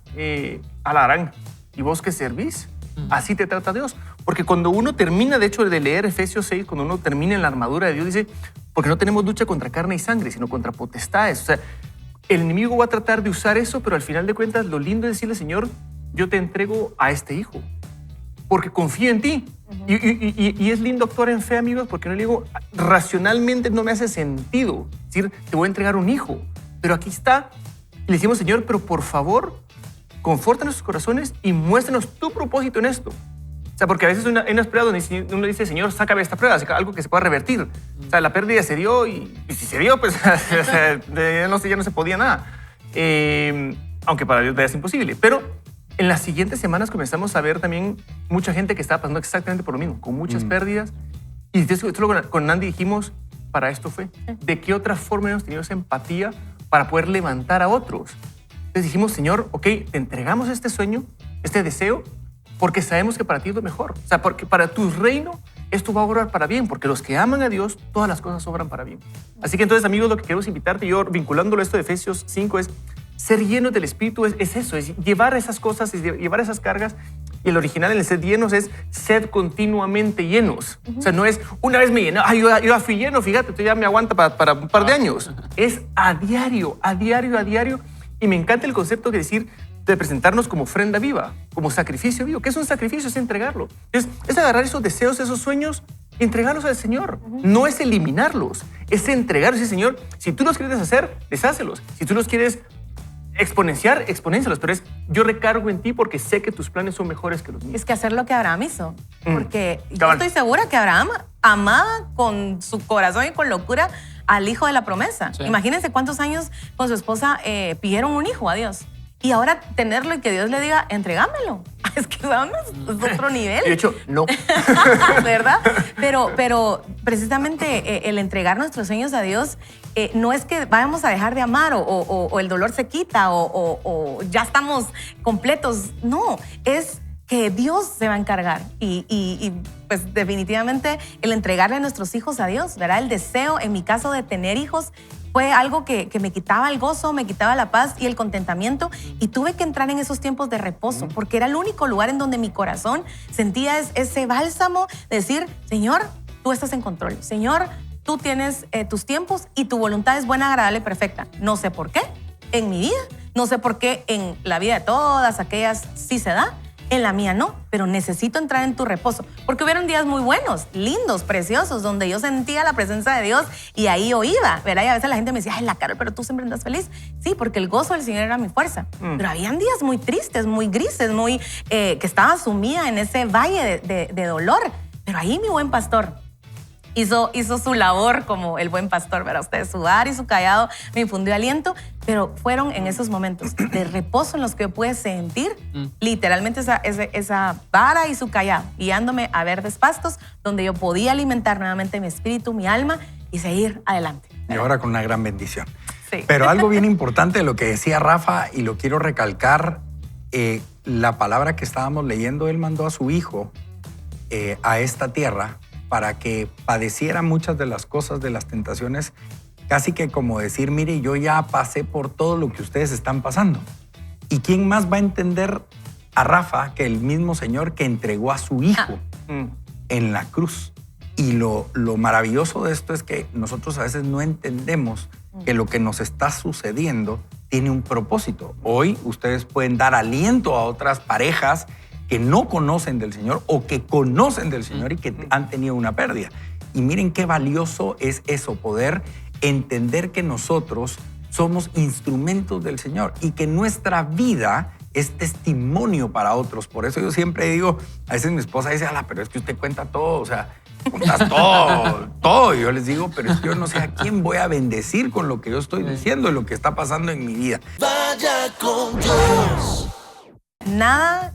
Alarán, ¿y vos qué servís? Así te trata Dios. Porque cuando uno termina, de hecho, de leer Efesios 6, cuando uno termina en la armadura de Dios, dice, porque no tenemos lucha contra carne y sangre, sino contra potestades. O sea, el enemigo va a tratar de usar eso, pero al final de cuentas, lo lindo es decirle, Señor, yo te entrego a este hijo, porque confío en ti. Y es lindo actuar en fe, amigos, porque no le digo, racionalmente no me hace sentido decir, te voy a entregar un hijo. Pero aquí está, y le decimos, Señor, pero por favor, conforta nuestros corazones y muéstranos tu propósito en esto. O sea, porque a veces hay unas pruebas donde uno dice, Señor, sácame esta prueba, algo que se pueda revertir. O sea, la pérdida se dio y si se dio, pues ya no se podía nada. Aunque para Dios es imposible. Pero en las siguientes semanas comenzamos a ver también mucha gente que estaba pasando exactamente por lo mismo, con muchas pérdidas. Y entonces con Andy dijimos, para esto fue. ¿De qué otra forma hemos tenido esa empatía para poder levantar a otros? Entonces dijimos, Señor, ok, te entregamos este sueño, este deseo, porque sabemos que para ti es lo mejor. O sea, porque para tu reino esto va a obrar para bien, porque los que aman a Dios, todas las cosas obran para bien. Así que entonces, amigos, lo que queremos invitarte, yo vinculándolo a esto de Efesios 5, es ser llenos del Espíritu, es eso, es llevar esas cosas, es llevar esas cargas. Y el original en el ser llenos es ser continuamente llenos. O sea, no es una vez me llené, yo ya fui lleno, fíjate, tú ya me aguanta para un par de años. Es a diario, a diario, a diario. Y me encanta el concepto de decir, de presentarnos como ofrenda viva, como sacrificio vivo. ¿Qué es un sacrificio? Es entregarlo. Es agarrar esos deseos, esos sueños y entregarlos al Señor. No es eliminarlos, es entregarlos. Sí, Señor, si tú los quieres hacer, deshácelos. Si tú los quieres exponenciar, exponéncialos. Pero yo recargo en ti porque sé que tus planes son mejores que los míos. Es que hacer lo que Abraham hizo. Porque yo estoy segura que Abraham amaba con su corazón y con locura al hijo de la promesa. Sí. Imagínense cuántos años con su esposa pidieron un hijo a Dios. Y ahora tenerlo y que Dios le diga, entregámelo. Es que ¿sabes? Es otro nivel. De hecho, no. ¿Verdad? Pero precisamente el entregar nuestros sueños a Dios no es que vamos a dejar de amar o el dolor se quita o ya estamos completos. No, es que Dios se va a encargar. Y pues definitivamente el entregarle a nuestros hijos a Dios, ¿verdad? El deseo, en mi caso, de tener hijos fue algo que me quitaba el gozo, me quitaba la paz y el contentamiento. Y tuve que entrar en esos tiempos de reposo porque era el único lugar en donde mi corazón sentía ese bálsamo de decir, Señor, tú estás en control. Señor, tú tienes tus tiempos y tu voluntad es buena, agradable y perfecta. No sé por qué en mi vida, no sé por qué en la vida de todas aquellas sí se da. En la mía no, pero necesito entrar en tu reposo. Porque hubieron días muy buenos, lindos, preciosos, donde yo sentía la presencia de Dios y ahí yo iba, ¿verdad? Y a veces la gente me decía, ay, la Carol, pero tú siempre andas feliz. Sí, porque el gozo del Señor era mi fuerza. Pero habían días muy tristes, muy grises, muy que estaba sumida en ese valle de dolor. Pero ahí mi buen pastor hizo su labor como el buen pastor, ¿verdad? Usted, su ar y su callado me infundió aliento, pero fueron en esos momentos de reposo en los que yo pude sentir literalmente esa vara y su callado, guiándome a verdes pastos donde yo podía alimentar nuevamente mi espíritu, mi alma y seguir adelante. Y ahora con una gran bendición. Sí. Pero algo bien importante de lo que decía Rafa, y lo quiero recalcar, la palabra que estábamos leyendo, él mandó a su hijo a esta tierra para que padeciera muchas de las cosas, de las tentaciones, casi que como decir, mire, yo ya pasé por todo lo que ustedes están pasando. ¿Y quién más va a entender a Rafa que el mismo Señor que entregó a su hijo en la cruz? Y lo maravilloso de esto es que nosotros a veces no entendemos que lo que nos está sucediendo tiene un propósito. Hoy ustedes pueden dar aliento a otras parejas que no conocen del Señor o que conocen del Señor y que han tenido una pérdida. Y miren qué valioso es eso, poder entender que nosotros somos instrumentos del Señor y que nuestra vida es testimonio para otros. Por eso yo siempre digo, a veces mi esposa dice, ala, pero es que usted cuenta todo, o sea, cuentas todo. Y yo les digo, pero es que yo no sé a quién voy a bendecir con lo que yo estoy diciendo y lo que está pasando en mi vida. Vaya con Dios. Nada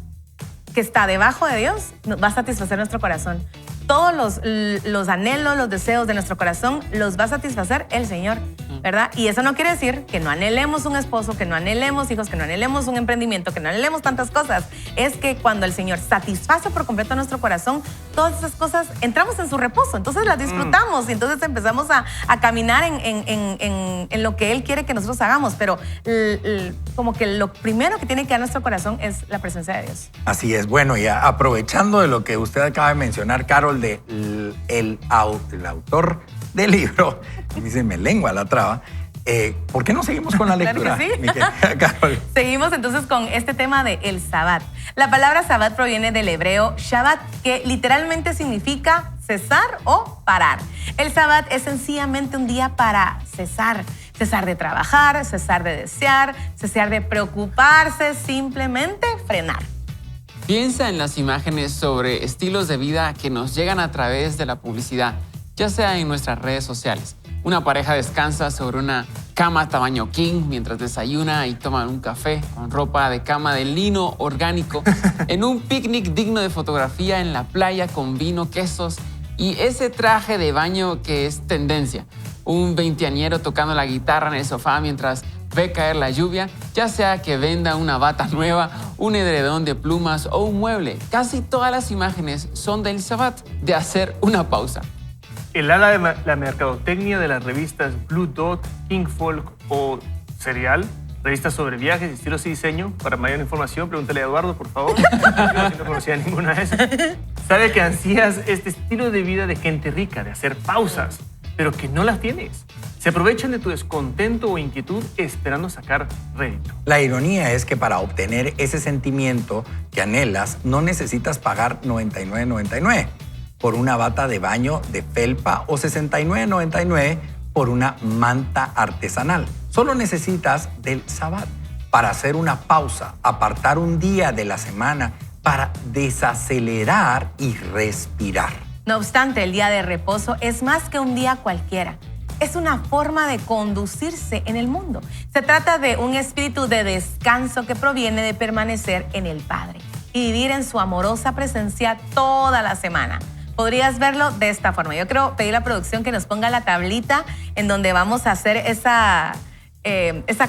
que está debajo de Dios va a satisfacer nuestro corazón. Todos los anhelos, los deseos de nuestro corazón los va a satisfacer el Señor, ¿verdad? Y eso no quiere decir que no anhelemos un esposo, que no anhelemos hijos, que no anhelemos un emprendimiento, que no anhelemos tantas cosas. Es que cuando el Señor satisface por completo nuestro corazón, todas esas cosas entramos en su reposo, entonces las disfrutamos y entonces empezamos a caminar en lo que Él quiere que nosotros hagamos. Pero como que lo primero que tiene que dar nuestro corazón es la presencia de Dios. Así es. Bueno, y aprovechando de lo que usted acaba de mencionar, Carol, el autor del libro, a mí se me lengua la traba, ¿por qué no seguimos con la lectura? Claro que sí. Mi querida Carol? Seguimos entonces con este tema de el Sabbat. La palabra Sabbat proviene del hebreo Shabbat, que literalmente significa cesar o parar. El Sabbat es sencillamente un día para cesar. Cesar de trabajar, cesar de desear, cesar de preocuparse, simplemente frenar. Piensa en las imágenes sobre estilos de vida que nos llegan a través de la publicidad, ya sea en nuestras redes sociales. Una pareja descansa sobre una cama tamaño king mientras desayuna y toman un café con ropa de cama de lino orgánico, en un picnic digno de fotografía en la playa con vino, quesos y ese traje de baño que es tendencia. Un veinteañero tocando la guitarra en el sofá mientras ve caer la lluvia, ya sea que venda una bata nueva, un edredón de plumas o un mueble. Casi todas las imágenes son del Sabbat, de hacer una pausa. El ala de la mercadotecnia de las revistas Blue Dot, King Folk o Serial, revistas sobre viajes, estilos y diseño. Para mayor información, pregúntale a Eduardo, por favor. Yo no conocía ninguna de esas. Sabe que ansías este estilo de vida de gente rica, de hacer pausas, pero que no las tienes. Se aprovechan de tu descontento o inquietud esperando sacar rédito. La ironía es que para obtener ese sentimiento que anhelas, no necesitas pagar $99.99 por una bata de baño de felpa o $69.99 por una manta artesanal. Solo necesitas del Sabbat para hacer una pausa, apartar un día de la semana para desacelerar y respirar. No obstante, el día de reposo es más que un día cualquiera. es una forma de conducirse en el mundo. Se trata de un espíritu de descanso que proviene de permanecer en el Padre y vivir en su amorosa presencia toda la semana. Podrías verlo de esta forma. Yo quiero pedir a la producción que nos ponga la tablita en donde vamos a hacer esa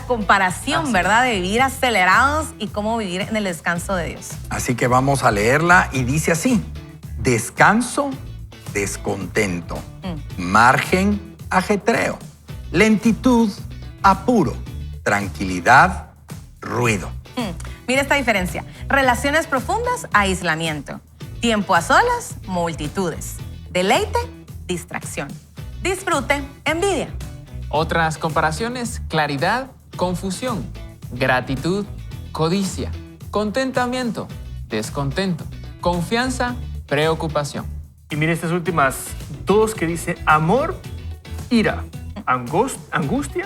comparación, ¿verdad? De vivir acelerados y cómo vivir en el descanso de Dios. Así que vamos a leerla y dice así: descanso, descontento, margen, ajetreo, lentitud, apuro, tranquilidad, ruido. Mira esta diferencia. Relaciones profundas, aislamiento. Tiempo a solas, multitudes. Deleite, distracción. Disfrute, envidia. Otras comparaciones: claridad, confusión, gratitud, codicia, contentamiento, descontento, confianza, preocupación. Y mire estas últimas dos que dice amor, ira, angustia,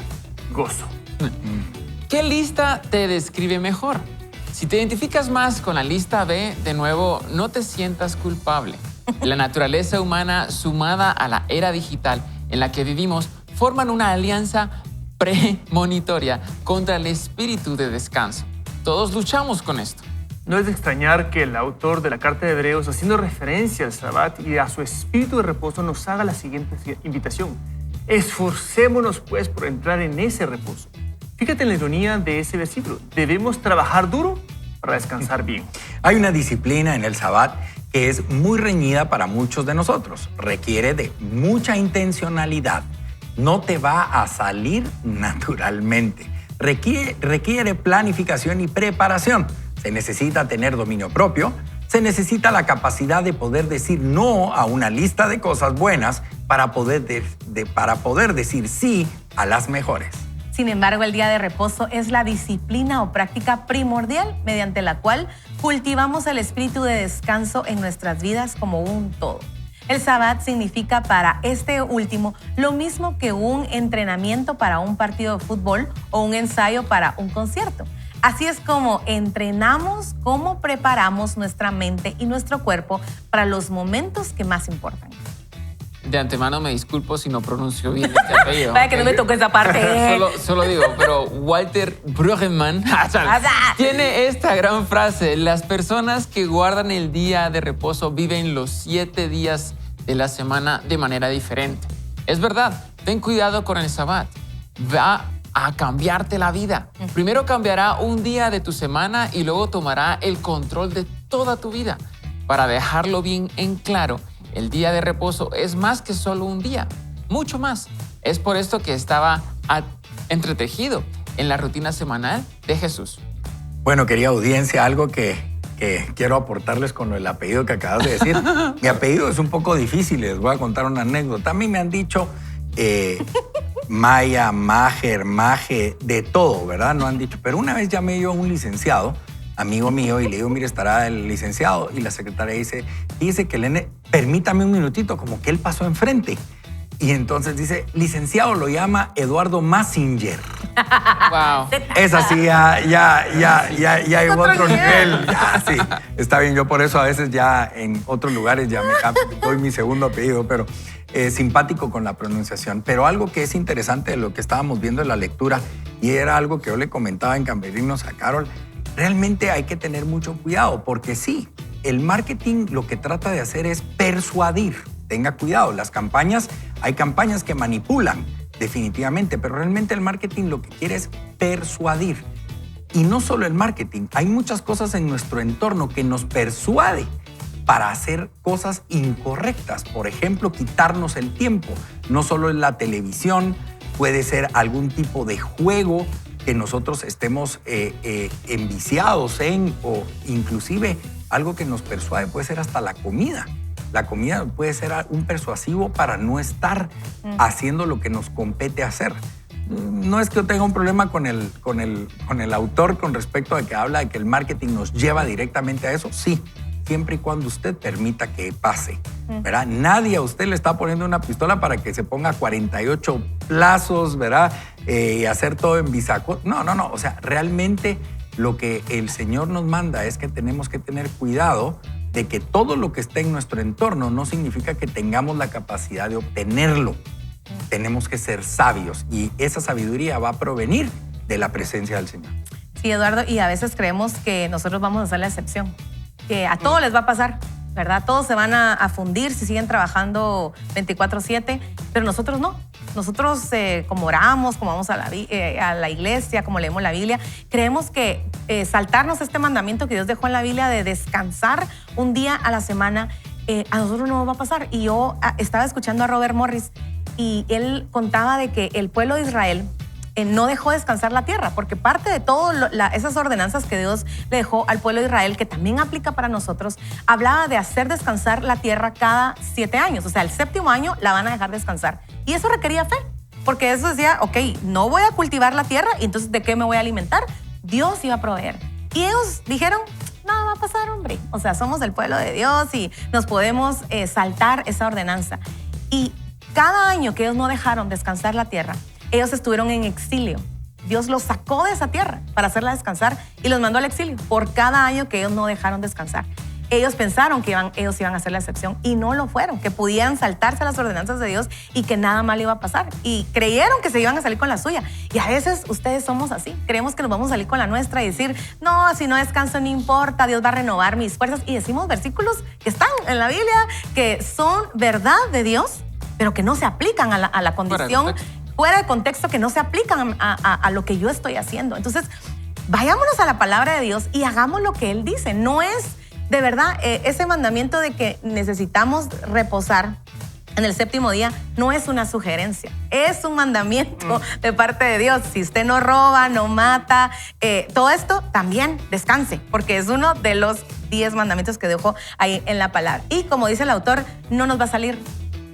gozo. ¿Qué lista te describe mejor? Si te identificas más con la lista B, de nuevo, no te sientas culpable. La naturaleza humana sumada a la era digital en la que vivimos forman una alianza premonitoria contra el espíritu de descanso. Todos luchamos con esto. No es de extrañar que el autor de la carta de Hebreos, haciendo referencia al Sabbat y a su espíritu de reposo, nos haga la siguiente invitación. Esforcémonos, pues, por entrar en ese reposo. Fíjate en la ironía de ese versículo. Debemos trabajar duro para descansar bien. Hay una disciplina en el Sabbat que es muy reñida para muchos de nosotros. Requiere de mucha intencionalidad. No te va a salir naturalmente. Requiere planificación y preparación. Se necesita tener dominio propio. Se necesita la capacidad de poder decir no a una lista de cosas buenas para poder decir sí a las mejores. Sin embargo, el día de reposo es la disciplina o práctica primordial mediante la cual cultivamos el espíritu de descanso en nuestras vidas como un todo. El Sabbat significa para este último lo mismo que un entrenamiento para un partido de fútbol o un ensayo para un concierto. Así es como entrenamos, cómo preparamos nuestra mente y nuestro cuerpo para los momentos que más importan. De antemano me disculpo si no pronuncio bien este apellido. Vaya que no me tocó esa parte. Solo digo, pero Walter Brueggemann tiene esta gran frase: las personas que guardan el día de reposo viven los 7 días de la semana de manera diferente. Es verdad, ten cuidado con el Sabbat. Va a cambiarte la vida. Primero cambiará un día de tu semana y luego tomará el control de toda tu vida. Para dejarlo bien en claro, el día de reposo es más que solo un día, mucho más. Es por esto que estaba entretejido en la rutina semanal de Jesús. Bueno, querida audiencia, algo que quiero aportarles con el apellido que acabas de decir. Mi apellido es un poco difícil, les voy a contar una anécdota. A mí me han dicho Maya, Majer, Maje, de todo, ¿verdad? No han dicho. Pero una vez llamé yo a un licenciado, amigo mío, y le digo, mire, estará el licenciado. Y la secretaria dice que Lene, permítame un minutito, como que él pasó enfrente. Y entonces dice, licenciado, lo llama Eduardo Massinger. Wow. Es así, ya llegó a otro nivel. Ya, sí, está bien. Yo por eso a veces ya en otros lugares ya me doy mi segundo apellido, pero simpático con la pronunciación. Pero algo que es interesante de lo que estábamos viendo en la lectura, y era algo que yo le comentaba en Camerinos a Carol, realmente hay que tener mucho cuidado, porque sí, el marketing lo que trata de hacer es persuadir. Tenga cuidado, hay campañas que manipulan, definitivamente, pero realmente el marketing lo que quiere es persuadir. Y no solo el marketing, hay muchas cosas en nuestro entorno que nos persuade para hacer cosas incorrectas. Por ejemplo, quitarnos el tiempo. No solo en la televisión, puede ser algún tipo de juego que nosotros estemos enviciados en, o inclusive algo que nos persuade puede ser hasta la comida. La comida puede ser un persuasivo para no estar haciendo lo que nos compete hacer. No es que yo tenga un problema con el autor con respecto a que habla de que el marketing nos lleva directamente a eso. Sí, siempre y cuando usted permita que pase, ¿verdad? Nadie a usted le está poniendo una pistola para que se ponga 48 plazos, ¿verdad? Y hacer todo en bisaco. No. O sea, realmente lo que el Señor nos manda es que tenemos que tener cuidado de que todo lo que está en nuestro entorno no significa que tengamos la capacidad de obtenerlo. Tenemos que ser sabios y esa sabiduría va a provenir de la presencia del Señor. Sí, Eduardo, y a veces creemos que nosotros vamos a ser la excepción, que a todos les va a pasar, ¿verdad? Todos se van a fundir si siguen trabajando 24/7, pero nosotros no. Nosotros, como oramos, como vamos a la iglesia, como leemos la Biblia, creemos que saltarnos este mandamiento que Dios dejó en la Biblia de descansar un día a la semana, a nosotros no nos va a pasar. Y yo estaba escuchando a Robert Morris y él contaba de que el pueblo de Israel no dejó descansar la tierra, porque parte de todas esas ordenanzas que Dios le dejó al pueblo de Israel, que también aplica para nosotros, hablaba de hacer descansar la tierra cada 7 años. O sea, el 7º año la van a dejar descansar. Y eso requería fe, porque eso decía, ok, no voy a cultivar la tierra, y entonces ¿de qué me voy a alimentar? Dios iba a proveer. Y ellos dijeron, nada va a pasar, hombre. O sea, somos el pueblo de Dios y nos podemos saltar esa ordenanza. Y cada año que ellos no dejaron descansar la tierra, ellos estuvieron en exilio. Dios los sacó de esa tierra para hacerla descansar y los mandó al exilio por cada año que ellos no dejaron descansar. Ellos pensaron que ellos iban a hacer la excepción y no lo fueron, que podían saltarse las ordenanzas de Dios y que nada mal iba a pasar. Y creyeron que se iban a salir con la suya. Y a veces ustedes somos así. Creemos que nos vamos a salir con la nuestra y decir, no, si no descanso no importa, Dios va a renovar mis fuerzas. Y decimos versículos que están en la Biblia, que son verdad de Dios, pero que no se aplican a la condición fuera de contexto, que no se aplican a lo que yo estoy haciendo. Entonces, vayámonos a la palabra de Dios y hagamos lo que Él dice. No es, de verdad, ese mandamiento de que necesitamos reposar en el 7º día no es una sugerencia, es un mandamiento de parte de Dios. Si usted no roba, no mata, todo esto también descanse, porque es uno de los 10 mandamientos que dejó ahí en la palabra. Y como dice el autor, no nos va a salir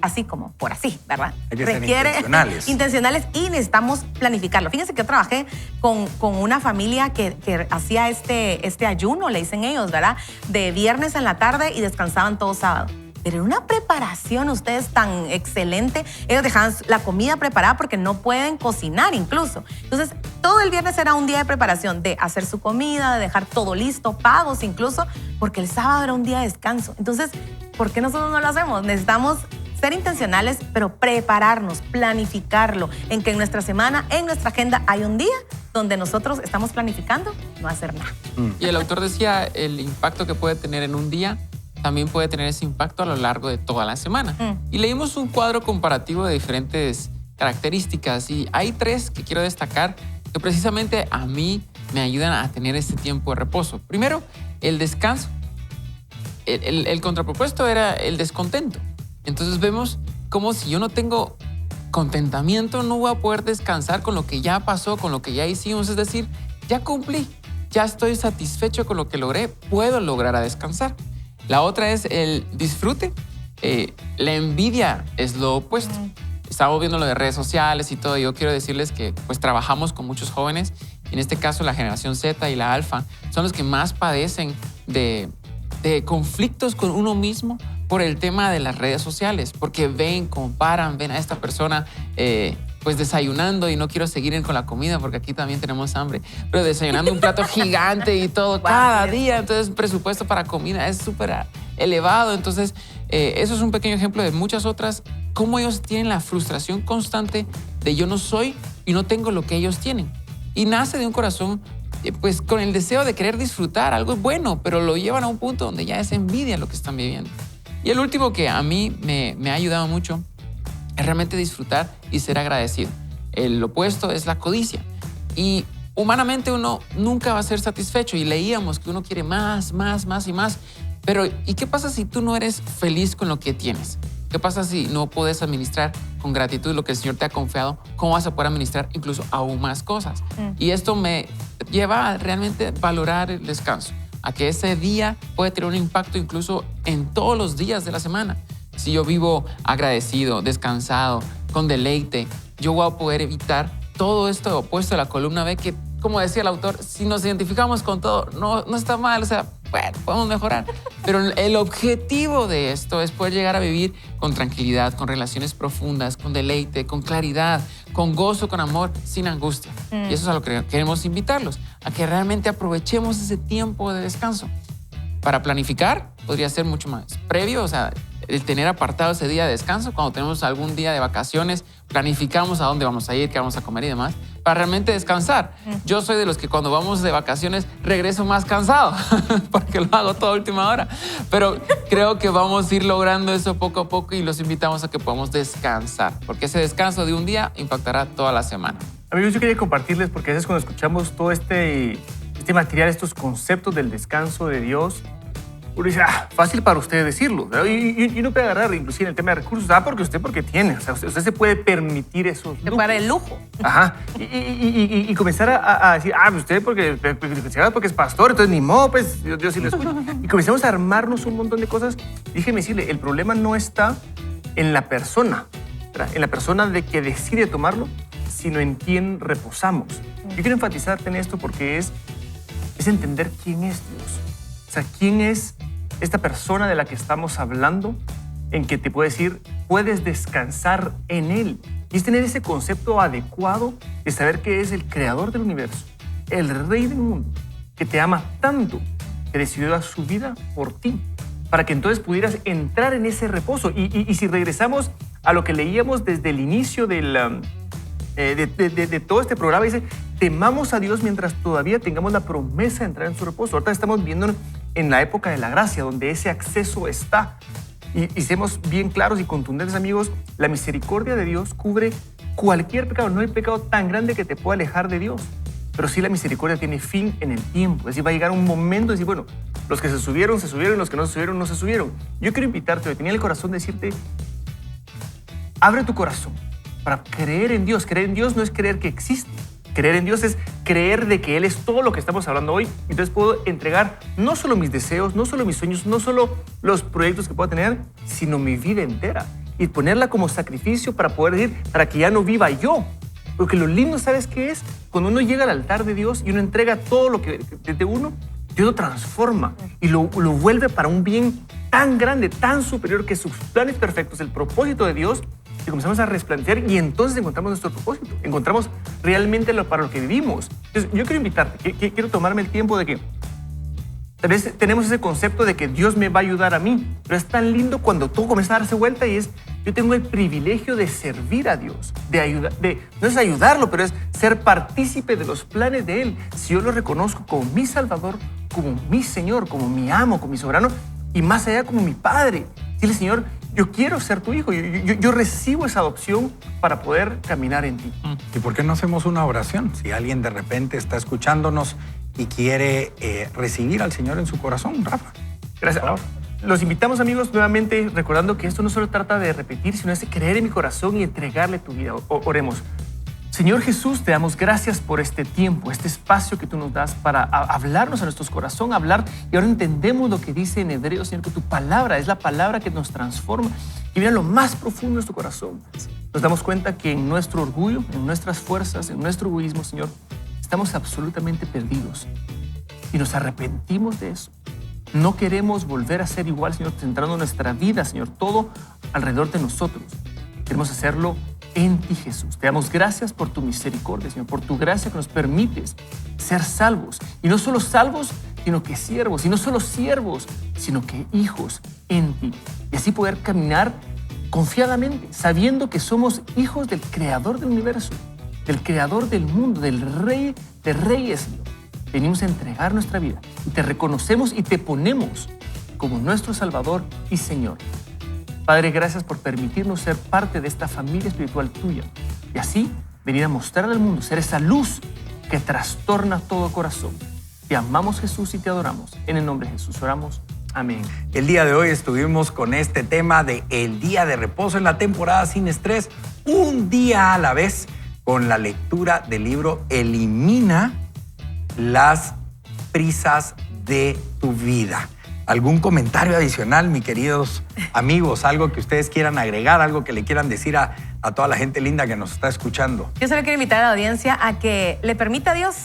así como por así, ¿verdad? Hay que ser intencionales y necesitamos planificarlo. Fíjense que yo trabajé con una familia que hacía este ayuno, le dicen ellos, ¿verdad? De viernes en la tarde y descansaban todo sábado. Pero en una preparación, ustedes tan excelente, ellos dejaban la comida preparada porque no pueden cocinar incluso. Entonces, todo el viernes era un día de preparación, de hacer su comida, de dejar todo listo, pagos incluso, porque el sábado era un día de descanso. Entonces, ¿por qué nosotros no lo hacemos? Necesitamos ser intencionales, pero prepararnos, planificarlo, en que en nuestra semana, en nuestra agenda, hay un día donde nosotros estamos planificando no hacer nada. Y el autor decía, el impacto que puede tener en un día también puede tener ese impacto a lo largo de toda la semana. Y leímos un cuadro comparativo de diferentes características y hay 3 que quiero destacar que precisamente a mí me ayudan a tener este tiempo de reposo. Primero, el descanso. El contrapropuesto era el descontento. Entonces vemos como si yo no tengo contentamiento, no voy a poder descansar con lo que ya pasó, con lo que ya hicimos. Es decir, ya cumplí, ya estoy satisfecho con lo que logré, puedo lograr a descansar. La otra es el disfrute. La envidia es lo opuesto. Estamos viendo lo de redes sociales y todo. Yo quiero decirles que pues trabajamos con muchos jóvenes. En este caso, la generación Z y la alfa son los que más padecen de conflictos con uno mismo por el tema de las redes sociales, porque ven, comparan, ven a esta persona pues desayunando y no quiero seguir con la comida porque aquí también tenemos hambre, pero desayunando un plato gigante y todo cada día, entonces el presupuesto para comida es súper elevado. Entonces eso es un pequeño ejemplo de muchas otras, cómo ellos tienen la frustración constante de yo no soy y no tengo lo que ellos tienen. Y nace de un corazón pues con el deseo de querer disfrutar, algo bueno, pero lo llevan a un punto donde ya es envidia lo que están viviendo. Y el último que a mí me ha ayudado mucho es realmente disfrutar y ser agradecido. El opuesto es la codicia. Y humanamente uno nunca va a ser satisfecho. Y leíamos que uno quiere más, más, más y más. Pero ¿y qué pasa si tú no eres feliz con lo que tienes? ¿Qué pasa si no puedes administrar con gratitud lo que el Señor te ha confiado? ¿Cómo vas a poder administrar incluso aún más cosas? Y esto me lleva a realmente valorar el descanso, a que ese día puede tener un impacto incluso en todos los días de la semana. Si yo vivo agradecido, descansado, con deleite, yo voy a poder evitar todo esto opuesto a la columna B, que, como decía el autor, si nos identificamos con todo, no está mal, o sea, bueno, podemos mejorar. Pero el objetivo de esto es poder llegar a vivir con tranquilidad, con relaciones profundas, con deleite, con claridad, con gozo, con amor, sin angustia. Y eso es a lo que queremos invitarlos, a que realmente aprovechemos ese tiempo de descanso. Para planificar, podría ser mucho más previo, o sea, el tener apartado ese día de descanso, cuando tenemos algún día de vacaciones, planificamos a dónde vamos a ir, qué vamos a comer y demás, para realmente descansar. Yo soy de los que cuando vamos de vacaciones regreso más cansado, porque lo hago toda última hora. Pero creo que vamos a ir logrando eso poco a poco y los invitamos a que podamos descansar, porque ese descanso de un día impactará toda la semana. Amigos, yo quería compartirles, porque a veces cuando escuchamos todo este material, estos conceptos del descanso de Dios, uno dice, fácil para usted decirlo, ¿verdad? Y uno puede agarrar, inclusive en el tema de recursos, porque tiene, o sea, usted se puede permitir esos lujos. Para el lujo. Ajá, y comenzar a decir, usted porque es pastor, entonces ni modo, pues yo sí lo escucho. Y comenzamos a armarnos un montón de cosas. Déjeme decirle, el problema no está en la persona, ¿verdad? En la persona de que decide tomarlo, sino en quién reposamos. Yo quiero enfatizarte en esto porque es entender quién es Dios. O sea, quién es esta persona de la que estamos hablando, en que te puede decir, puedes descansar en Él. Y es tener ese concepto adecuado de saber que es el creador del universo, el rey del mundo, que te ama tanto, que decidió dar su vida por ti, para que entonces pudieras entrar en ese reposo. Y si regresamos a lo que leíamos desde el inicio de todo este programa, dice, temamos a Dios mientras todavía tengamos la promesa de entrar en su reposo. Ahorita estamos viendo en la época de la gracia, donde ese acceso está. Y seamos bien claros y contundentes, amigos, la misericordia de Dios cubre cualquier pecado. No hay pecado tan grande que te pueda alejar de Dios. Pero sí la misericordia tiene fin en el tiempo. Es decir, va a llegar un momento de decir, bueno, los que se subieron, y los que no se subieron, no se subieron. Yo quiero invitarte, hoy tenía el corazón de decirte, abre tu corazón para creer en Dios. Creer en Dios no es creer que existe. Creer en Dios es creer de que Él es todo lo que estamos hablando hoy. Entonces puedo entregar no solo mis deseos, no solo mis sueños, no solo los proyectos que pueda tener, sino mi vida entera. Y ponerla como sacrificio para poder decir, para que ya no viva yo. Porque lo lindo, ¿sabes qué es? Cuando uno llega al altar de Dios y uno entrega todo lo que de uno, Dios lo transforma y lo vuelve para un bien tan grande, tan superior, que sus planes perfectos, el propósito de Dios, y comenzamos a resplandecer y entonces encontramos nuestro propósito, encontramos realmente para lo que vivimos. Entonces yo quiero invitarte, quiero tomarme el tiempo de que tal vez tenemos ese concepto de que Dios me va a ayudar a mí, pero es tan lindo cuando todo comienza a darse vuelta y es, yo tengo el privilegio de servir a Dios, no es ayudarlo, pero es ser partícipe de los planes de Él. Si yo lo reconozco como mi Salvador, como mi Señor, como mi amo, como mi soberano, y más allá como mi Padre. Dile, Señor, yo quiero ser tu hijo, yo recibo esa adopción para poder caminar en ti. ¿Y por qué no hacemos una oración? Si alguien de repente está escuchándonos y quiere recibir al Señor en su corazón, Rafa. Gracias. Los invitamos, amigos, nuevamente recordando que esto no solo trata de repetir, sino es de creer en mi corazón y entregarle tu vida. Oremos. Señor Jesús, te damos gracias por este tiempo, este espacio que tú nos das para hablarnos a nuestros corazones, hablar, y ahora entendemos lo que dice en Hebreos, Señor, que tu palabra es la palabra que nos transforma y viene a lo más profundo de nuestro corazón. Nos damos cuenta que en nuestro orgullo, en nuestras fuerzas, en nuestro egoísmo, Señor, estamos absolutamente perdidos y nos arrepentimos de eso. No queremos volver a ser igual, Señor, centrando nuestra vida, Señor, todo alrededor de nosotros. Queremos hacerlo en ti, Jesús. Te damos gracias por tu misericordia, Señor, por tu gracia que nos permites ser salvos. Y no solo salvos, sino que siervos. Y no solo siervos, sino que hijos en ti. Y así poder caminar confiadamente, sabiendo que somos hijos del Creador del universo, del Creador del mundo, del Rey de Reyes, Señor. Venimos a entregar nuestra vida y te reconocemos y te ponemos como nuestro Salvador y Señor. Padre, gracias por permitirnos ser parte de esta familia espiritual tuya y así venir a mostrar al mundo, ser esa luz que trastorna todo corazón. Te amamos, Jesús, y te adoramos. En el nombre de Jesús oramos. Amén. El día de hoy estuvimos con este tema de el día de reposo en la temporada Sin Estrés, un día a la vez, con la lectura del libro Elimina las prisas de tu vida. ¿Algún comentario adicional, mis queridos amigos? Algo que ustedes quieran agregar, algo que le quieran decir a toda la gente linda que nos está escuchando. Yo solo quiero invitar a la audiencia a que le permita a Dios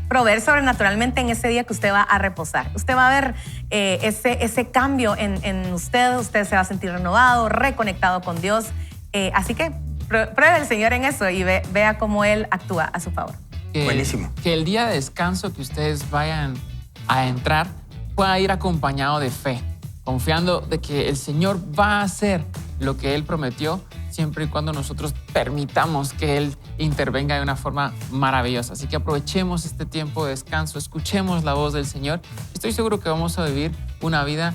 proveer sobrenaturalmente en ese día que usted va a reposar. Usted va a ver ese cambio en usted se va a sentir renovado, reconectado con Dios. Así que pruebe el Señor en eso y vea cómo Él actúa a su favor. Buenísimo. Que el día de descanso que ustedes vayan a entrar pueda ir acompañado de fe. confiando de que el Señor va a hacer lo que Él prometió, siempre y cuando nosotros permitamos que Él intervenga de una forma maravillosa. Así que aprovechemos este tiempo de descanso, escuchemos la voz del Señor. Estoy seguro que vamos a vivir una vida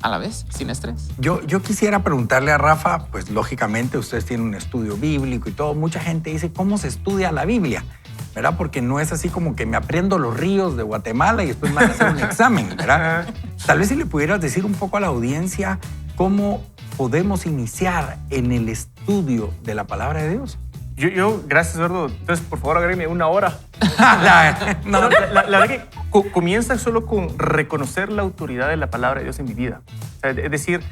a la vez, sin estrés. Yo quisiera preguntarle a Rafa, pues lógicamente ustedes tienen un estudio bíblico y todo. Mucha gente dice, ¿cómo se estudia la Biblia? ¿Verdad? Porque no es así como que me aprendo los ríos de Guatemala y después me van a hacer un examen, ¿verdad? Tal vez si le pudieras decir un poco a la audiencia cómo podemos iniciar en el estudio de la palabra de Dios. Gracias, Eduardo. Entonces, por favor, agrégueme 1 hora. No. La verdad que comienza solo con reconocer la autoridad de la palabra de Dios en mi vida. O sea, es decir,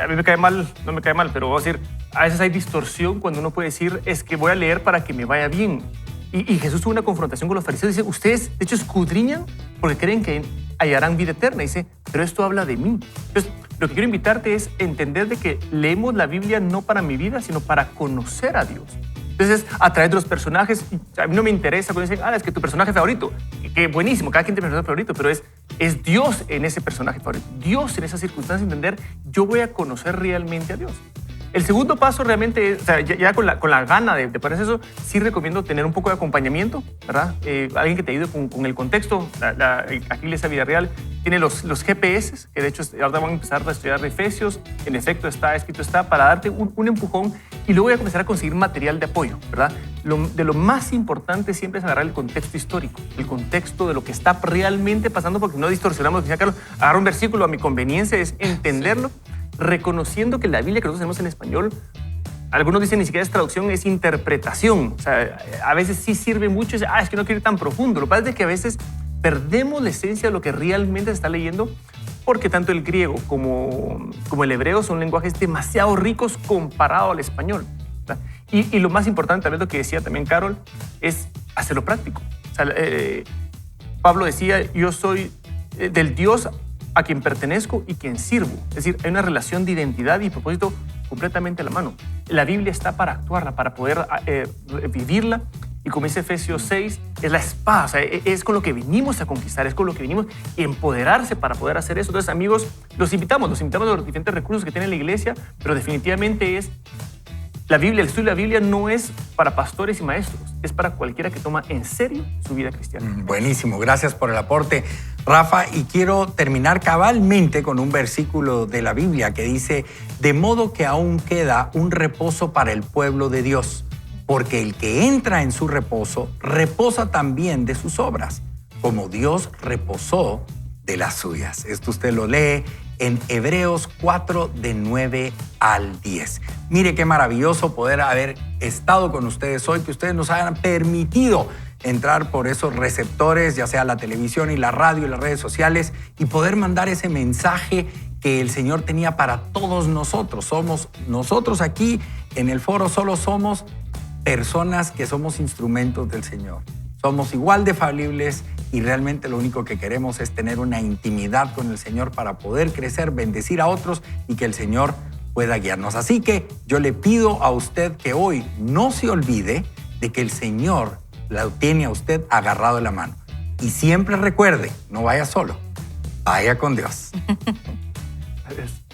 a mí me cae mal, no me cae mal, pero voy a decir, a veces hay distorsión cuando uno puede decir, es que voy a leer para que me vaya bien. Y Jesús tuvo una confrontación con los fariseos. Dice, ustedes, de hecho, escudriñan porque creen que hallarán vida eterna. Dice, pero esto habla de mí. Entonces, lo que quiero invitarte es entender de que leemos la Biblia no para mi vida, sino para conocer a Dios. Entonces, a través de los personajes, a mí no me interesa cuando dicen, es que tu personaje favorito, que buenísimo, cada quien tiene personaje favorito, pero es Dios en ese personaje favorito. Dios en esa circunstancia, entender, yo voy a conocer realmente a Dios. El segundo paso realmente es, o sea, ya con la gana de poder hacer eso, sí recomiendo tener un poco de acompañamiento, ¿verdad? Alguien que te ayude con el contexto. Aquí Iglesia Vida Real tiene los GPS, que de hecho ahora van a empezar a estudiar Efesios. En efecto, escrito está, para darte un empujón y luego voy a comenzar a conseguir material de apoyo, ¿verdad? De lo más importante siempre es agarrar el contexto histórico, el contexto de lo que está realmente pasando, porque no distorsionamos, decía Carlos, agarrar un versículo a mi conveniencia, es entenderlo. Sí. Reconociendo que la Biblia que nosotros tenemos en español, algunos dicen ni siquiera es traducción, es interpretación. O sea, a veces sí sirve mucho, es que no quiero ir tan profundo. Lo que pasa es que a veces perdemos la esencia de lo que realmente se está leyendo, porque tanto el griego como el hebreo son lenguajes demasiado ricos comparado al español. Y lo más importante, tal vez lo que decía también Carol, es hacerlo práctico. O sea, Pablo decía, yo soy del Dios a quien pertenezco y quien sirvo. Es decir, hay una relación de identidad y propósito completamente a la mano. La Biblia está para actuarla, para poder vivirla. Y como dice Efesios 6, es la espada, o sea, es con lo que venimos a conquistar, es con lo que venimos a empoderarse para poder hacer eso. Entonces, amigos, los invitamos a los diferentes recursos que tiene la iglesia, pero definitivamente la Biblia, el estudio de la Biblia no es para pastores y maestros, es para cualquiera que toma en serio su vida cristiana. Buenísimo, gracias por el aporte, Rafa. Y quiero terminar cabalmente con un versículo de la Biblia que dice, de modo que aún queda un reposo para el pueblo de Dios, porque el que entra en su reposo, reposa también de sus obras, como Dios reposó de las suyas. Esto usted lo lee en Hebreos 4, de 9 al 10. Mire qué maravilloso poder haber estado con ustedes hoy, que ustedes nos hayan permitido entrar por esos receptores, ya sea la televisión y la radio y las redes sociales, y poder mandar ese mensaje que el Señor tenía para todos nosotros. Nosotros aquí en el foro solo somos personas que somos instrumentos del Señor. Somos igual de falibles y realmente lo único que queremos es tener una intimidad con el Señor para poder crecer, bendecir a otros y que el Señor pueda guiarnos. Así que yo le pido a usted que hoy no se olvide de que el Señor la tiene a usted agarrado de la mano. Y siempre recuerde, no vaya solo, vaya con Dios. Adiós.